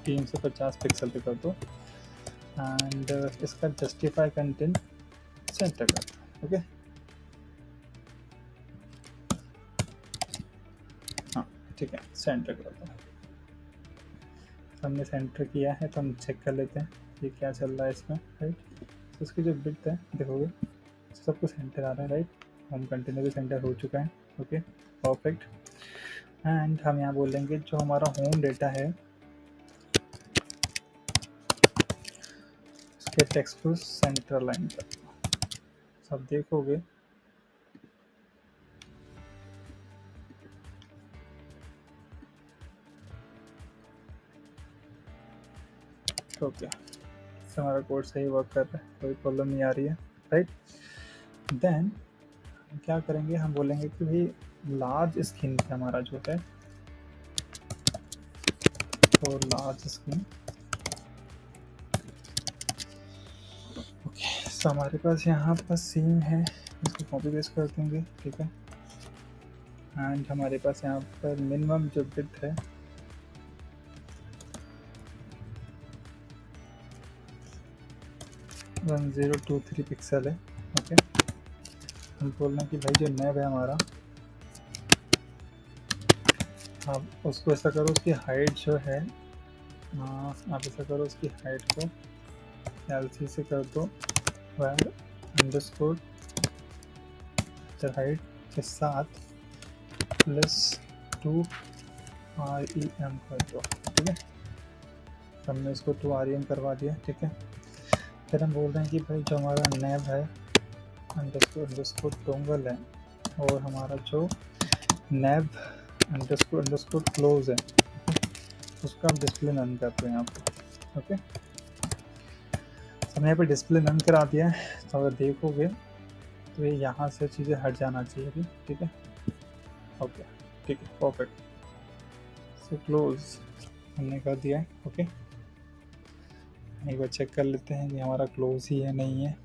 S1: 350 पिक्सल पे कर दो एंड इसका जस्टिफाई कंटेंट सेंटर कर दो, ओके। ठीक है, सेंटर कर दो। हमने सेंटर किया है तो हम चेक कर लेते हैं ये क्या चल रहा है इसमें, राइट। तो इसकी जो बिट है देखोगे सब कुछ सेंटर आ रहा है, राइट। होम कंटेनर भी सेंटर हो चुका है, ओके परफेक्ट। एंड हम यहाँ बोलेंगे जो हमारा होम डेटा है उसके टेक्स्ट को सेंटर लाइन पर सब देखोगे ओके, हमारा कोड सही वर्क कर रहा है, कोई प्रॉब्लम नहीं आ रही है, राइट। देन क्या करेंगे, हम बोलेंगे कि भाई लार्ज स्क्रीन पे हमारा जो है तो लार्ज स्क्रीन ओके। सो हमारे पास यहाँ पर सेम है, इसको कॉपी पेस्ट कर देंगे, ठीक है। एंड हमारे पास यहाँ पर मिनिमम जो बिट है 1023 पिक्सल है, ओके। हम बोलना कि भाई जो नैब है हमारा, आप उसको ऐसा करो उसकी हाइट जो है आप ऐसा करो उसकी हाइट को LC से कर दो वायर अंडरस्कोर हाइट के साथ +2 REM कर दो, ठीक है। हमने इसको 2 REM करवा दिया, ठीक है। फिर हम बोल रहे हैं कि भाई जो हमारा नैब है अंडरस्कोर टोंगल है और हमारा जो नैब अंडरस्कोर क्लोज है उसका आप डिस्प्ले नन कर दो यहाँ पर, ओके। हमने यहाँ पे डिस्प्ले नन करा दिया है, तो अगर देखोगे तो ये यहाँ से चीज़ें हट जाना चाहिए अभी, ठीक है, ओके ठीक है परफेक्ट। सो क्लोज हमने कर दिया है, ओके। एक बार चेक कर लेते हैं कि हमारा क्लोज ही है नहीं है।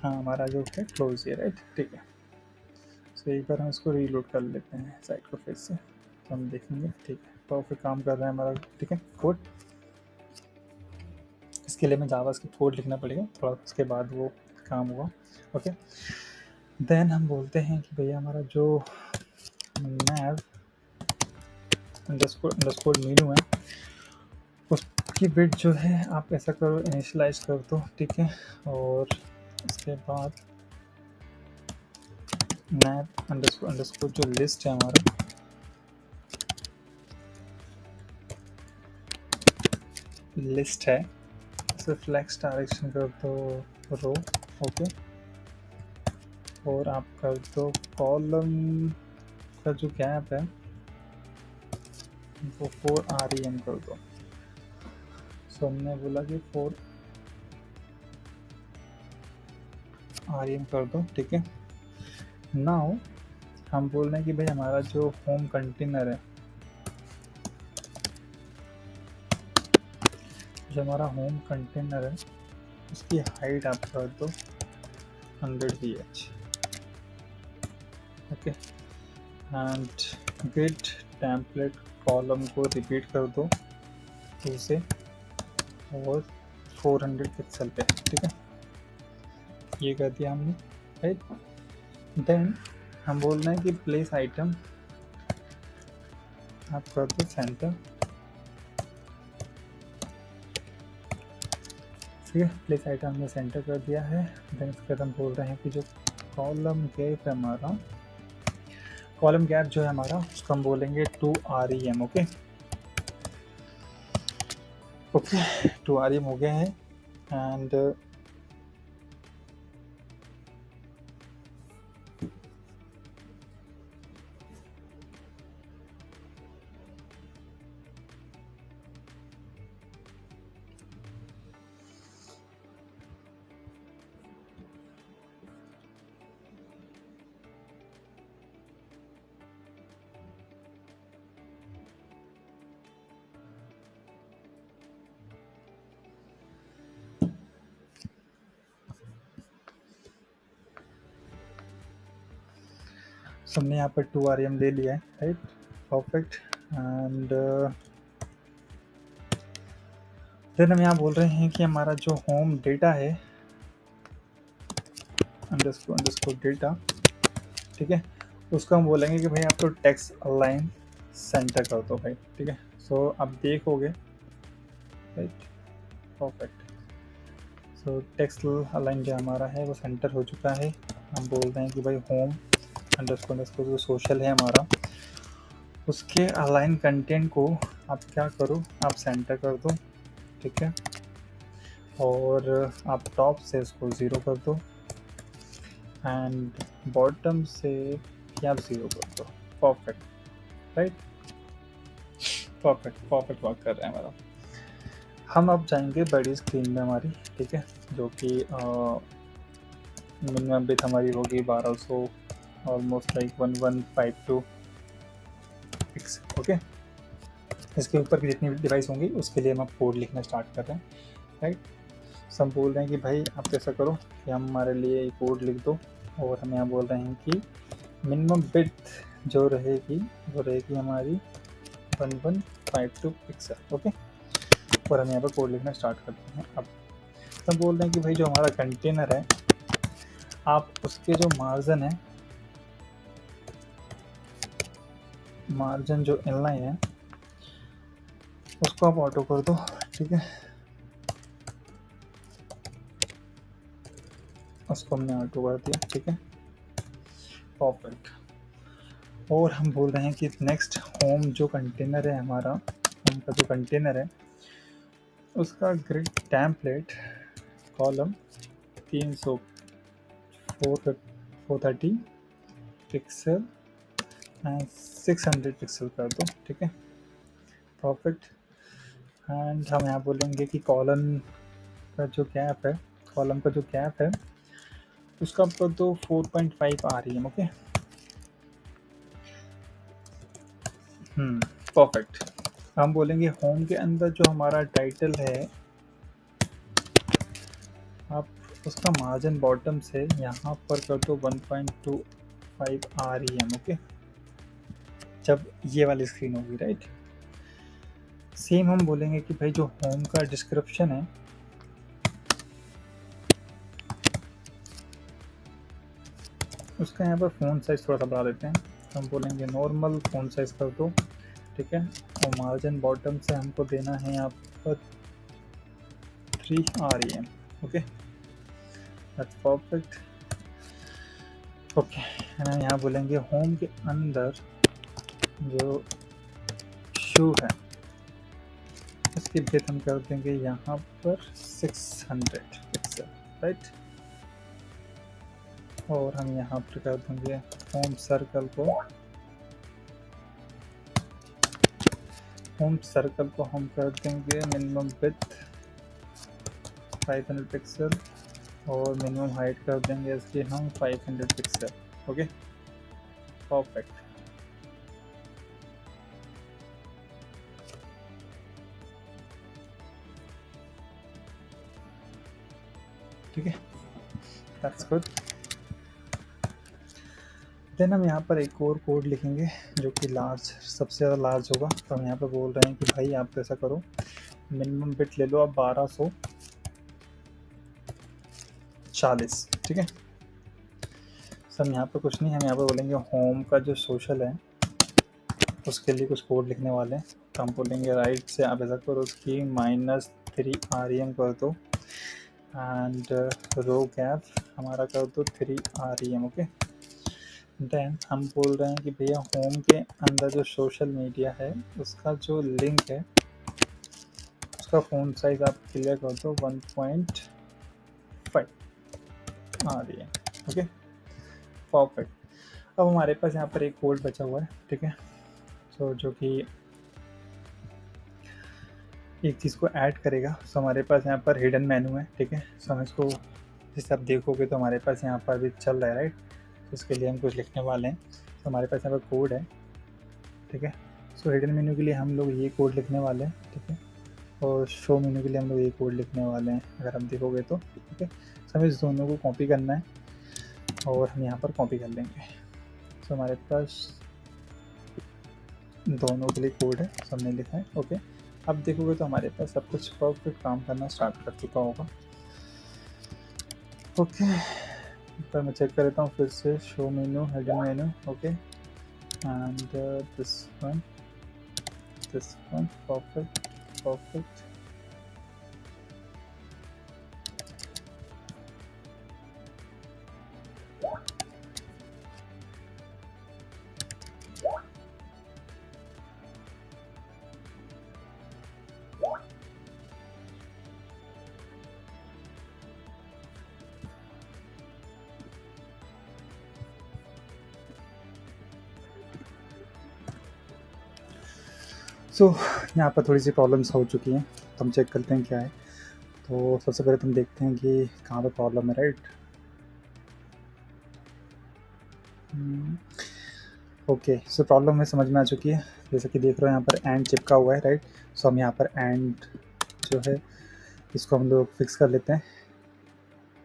S1: हाँ हमारा जो है क्लोज ही है, राइट, ठीक है। सो एक बार हम इसको रीलोड कर लेते हैं साइट को फिर से, तो हम देखेंगे, ठीक है परफेक्ट काम कर रहा है हमारा, ठीक है। कोड इसके लिए मैं जावास्क्रिप्ट कोड लिखना पड़ेगा थोड़ा, उसके बाद वो काम होगा, ओके। देन हम बोलते हैं कि भैया हमारा जो नैव अंडरस्कोर मीनू है उसकी बिट जो है आप ऐसा करो इनिशियलाइज कर दो, ठीक है। और उसके बाद नैव अंडरस्कोर जो लिस्ट है हमारा लिस्ट है उसे फ्लेक्स डायरेक्शन कर दो रो, ओके। और आप कर दो कॉलम का जो गैप है वो 4 REM कर दो। सो हमने बोला कि 4 REM कर दो, ठीक है। नाउ हम बोल रहे हैं कि भाई हमारा जो होम कंटेनर है, जो हमारा होम कंटेनर है उसकी हाइट आप कर दो 100 pH, okay. And get template column को रिपीट कर दो 2 से और 400 पिक्सल पे, ठीक है। ये कर दिया हमने, राइट। देन हम बोल रहे हैं कि प्लेस आइटम आप कर दो सेंटर, ठीक है। प्लेस आइटम हमने सेंटर कर दिया है। देन इसके बाद हम बोल रहे हैं कि जो कॉलम गैप है हमारा, कॉलम गैप जो है हमारा उसको हम बोलेंगे 2 REM, ओके ओके 2 REM हो गया है। एंड हमने यहाँ पर 2 REM ले लिया है, राइट परफेक्ट। एंड देन हम यहाँ बोल रहे हैं कि हमारा जो होम डेटा है अंडरस्कोर डेटा, ठीक है। उसको हम बोलेंगे कि भाई आप तो टेक्स्ट अलाइन सेंटर कर दो भाई, ठीक है। सो आप देखोगे, राइट, परफेक्ट। सो टेक्स्ट अलाइन जो हमारा है वो सेंटर हो चुका है। हम बोल रहे हैं कि भाई होम अंडरस्कोर जो सोशल है हमारा, उसके अलाइन कंटेंट को आप क्या करो, आप सेंटर कर दो, ठीक है। और आप टॉप से इसको 0 कर दो एंड बॉटम से भी आप 0 कर दो। परफेक्ट, राइट, परफेक्ट वर्क कर रहे हैं हमारा। हम अब जाएंगे बड़ी स्क्रीन में हमारी, ठीक है, जो कि मिनिमम बिट हमारी होगी 1200, ऑलमोस्ट लाइक 1152 पिक्सल, ओके। इसके ऊपर की जितनी डिवाइस होंगी उसके लिए हम अब कोड लिखना स्टार्ट कर रहे हैं, राइट। सो हम बोल रहे हैं कि भाई आप ऐसा करो कि हम हमारे लिए कोड लिख दो, और हम यहाँ बोल रहे हैं कि मिनिमम बिट जो रहेगी वो रहेगी हमारी 1152 पिक्सल, ओके। और हम यहाँ पर कोड लिखना स्टार्ट करते हैं। अब हम बोल रहे हैं कि भाई जो हमारा कंटेनर है, आप उसके जो मार्जिन है, मार्जिन जो इनलाइन है उसको आप ऑटो कर दो, ठीक है। उसको हमने ऑटो कर दिया, ठीक है, परफेक्ट। और हम बोल रहे हैं कि नेक्स्ट होम जो कंटेनर है हमारा, होम का जो कंटेनर है उसका grid template column 300 430 pixel and 600 pixel कर दो, ठीक है, परफेक्ट। एंड हम यहाँ बोलेंगे कि कॉलम का जो गैप है, कॉलम का जो गैप है उसका आप कर दो 4.5 REM, ओके। परफेक्ट। हम बोलेंगे होम के अंदर जो हमारा टाइटल है, आप उसका मार्जिन बॉटम से यहाँ पर कर दो 1.25 REM, ओके, जब ये वाली स्क्रीन होगी, राइट। सेम हम बोलेंगे कि भाई जो होम का डिस्क्रिप्शन है उसका यहाँ पर फ़ॉन्ट साइज़ थोड़ा सा बढ़ा देते हैं। हम बोलेंगे नॉर्मल फ़ॉन्ट साइज़ कर दो, ठीक है। और मार्जिन बॉटम से हमको देना है यहाँ पर 3 REM, okay, that's perfect, okay. हम यहाँ बोलेंगे होम के अंदर जो शू है उसकी विड्थ हम कर देंगे यहाँ पर 600 पिक्सल, राइट। और हम यहाँ पर कर देंगे होम सर्कल को हम कर देंगे मिनिमम विड्थ 500 पिक्सल और मिनिमम हाइट कर देंगे इसकी हम 500 पिक्सल, ओके, परफेक्ट। ठीक है, दैट्स गुड। देन हम यहाँ पर एक और कोड लिखेंगे जो कि लार्ज, सबसे ज़्यादा लार्ज होगा। तो हम यहाँ पर बोल रहे हैं कि भाई आप ऐसा करो, मिनिमम बिट ले लो आप 1240, ठीक है। सब यहाँ पर कुछ नहीं, हम यहाँ पर बोलेंगे होम का जो सोशल है उसके लिए कुछ कोड लिखने वाले हैं। तो हम बोलेंगे राइट से आप ऐसा करो उसकी -3 REM कर दो एंड रो गैप हमारा कर दो 3 REM, ओके। देन हम बोल रहे हैं कि भैया होम के अंदर जो सोशल मीडिया है उसका जो लिंक है उसका फ़ॉन्ट साइज़ आप क्लियर कर दो 1.5 REM, ओके, परफेक्ट। अब हमारे पास यहाँ पर एक कोड बचा हुआ है, ठीक है। तो जो कि एक चीज़ को ऐड करेगा। सो हमारे पास यहाँ पर हिडन मेनू है, ठीक है। सो हम इसको जैसे आप देखोगे तो हमारे पास यहाँ पर भी चल रहा है, राइट। तो उसके लिए हम कुछ लिखने वाले हैं। तो हमारे पास यहाँ पर कोड है, ठीक है। सो हिडन मेनू के लिए हम लोग ये कोड लिखने वाले हैं, ठीक है। और शो मेनू के लिए हम लोग ये कोड लिखने वाले हैं, अगर हम देखोगे तो, ठीक है। सो हमें इस दोनों को कॉपी करना है और हम यहाँ पर कॉपी कर लेंगे। सो हमारे पास दोनों के लिए कोड है, सब हमने लिखा है, ओके। अब देखोगे तो हमारे पास सब कुछ परफेक्ट काम करना स्टार्ट कर चुका होगा, ओके। पर मैं चेक कर लेता हूँ फिर से, show menu, heading menu, okay, and this one, perfect, perfect. So यहाँ पर थोड़ी सी प्रॉब्लम्स हो चुकी हैं, तो हम चेक करते हैं क्या है। तो सबसे पहले तुम देखते हैं कि कहाँ पे प्रॉब्लम है, राइट। ओके, सो प्रॉब्लम हमें समझ में आ चुकी है। जैसे कि देख रहे हो यहाँ पर एंड चिपका हुआ है, राइट। सो हम यहाँ पर एंड जो है इसको हम लोग फिक्स कर लेते हैं।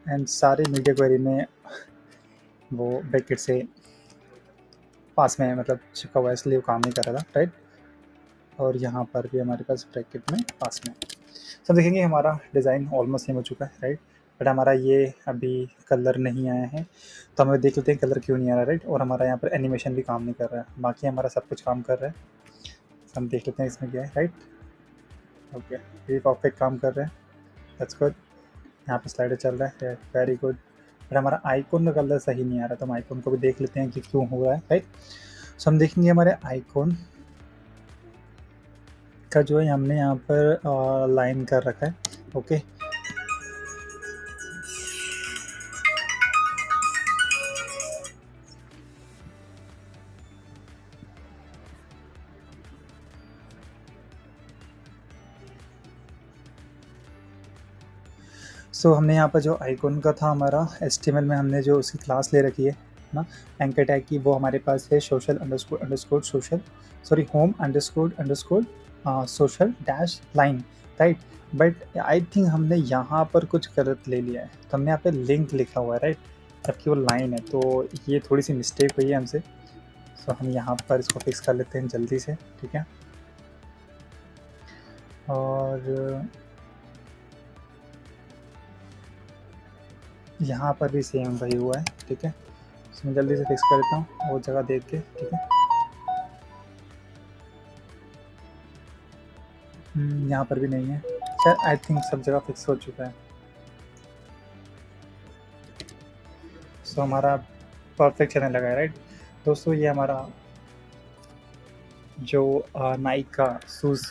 S1: एंड सारे मीडिया क्वेरी में वो ब्रैकेट से पास में मतलब चिपका हुआ है, इसलिए वो काम नहीं कर रहा था, राइट। और यहाँ पर भी हमारे पास ब्रैकेट में पास में। सब देखेंगे हमारा डिज़ाइन ऑलमोस्ट सेम हो चुका है, राइट। बट हमारा ये अभी कलर नहीं आया है, तो हमें देख लेते हैं कलर क्यों नहीं आ रहा, राइट। और हमारा यहाँ पर एनिमेशन भी काम नहीं कर रहा है, बाकी हमारा सब कुछ काम कर रहा है। हम देख लेते हैं इसमें क्या है, राइट। ओके, ये परफेक्ट काम कर रहे हैं, दैट्स गुड। यहाँ पे स्लाइडर चल रहा है, वेरी गुड। बट हमारा आइकॉन का कलर सही नहीं आ रहा, तो हम आइकॉन को भी देख लेते हैं कि क्यों हो रहा है, राइट। सो हम देखेंगे हमारे आइकॉन का जो है हमने यहाँ पर लाइन कर रखा है, ओके। सो हमने यहाँ पर जो आइकॉन का था हमारा HTML में हमने जो उसकी क्लास ले रखी है ना, एंकर टैग की, वो हमारे पास है social underscore underscore social, sorry home underscore underscore social dash line, right. But I think हमने यहाँ पर कुछ गलत ले लिया है, तो हमने यहाँ पे लिंक लिखा हुआ है, राइट, जबकि वो लाइन है। तो ये थोड़ी सी मिस्टेक हुई है हमसे। सो हम यहाँ पर इसको फिक्स कर लेते हैं जल्दी से, ठीक है। और यहाँ पर भी सेम वही हुआ है, ठीक है। इसमें जल्दी से फिक्स कर देता हूँ वो जगह देख के, ठीक है। यहाँ पर भी नहीं है, शायद आई थिंक सब जगह फिक्स हो चुका है। सो हमारा परफेक्ट चलने लगा है, राइट। दोस्तों ये हमारा जो नाइक का शूज़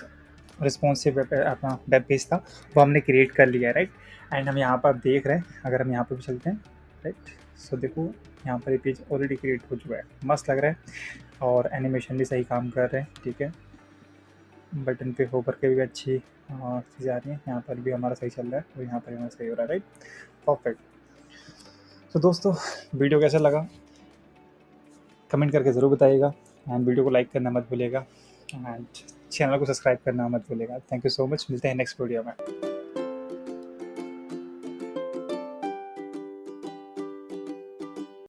S1: रिस्पॉन्सिव अपना वेब पेज था, वो हमने क्रिएट कर लिया है, राइट। एंड हम यहाँ पर देख रहे हैं, अगर हम यहाँ पर भी चलते हैं, राइट। सो देखो यहाँ पर ये पेज ऑलरेडी क्रिएट हो चुका है, मस्त लग रहा है। और एनिमेशन भी सही काम कर रहे हैं, ठीक है। बटन पे होकर के भी अच्छी चीज़ें आ रही हैं। यहाँ पर भी हमारा सही चल रहा है और यहाँ पर हमारा सही हो रहा है, राइट। परफेक्ट। तो दोस्तों वीडियो कैसा लगा कमेंट करके ज़रूर बताइएगा, एंड वीडियो को लाइक करना मत भूलिएगा, एंड चैनल को सब्सक्राइब करना मत भूलिएगा। थैंक यू सो मच, मिलते हैं नेक्स्ट वीडियो में।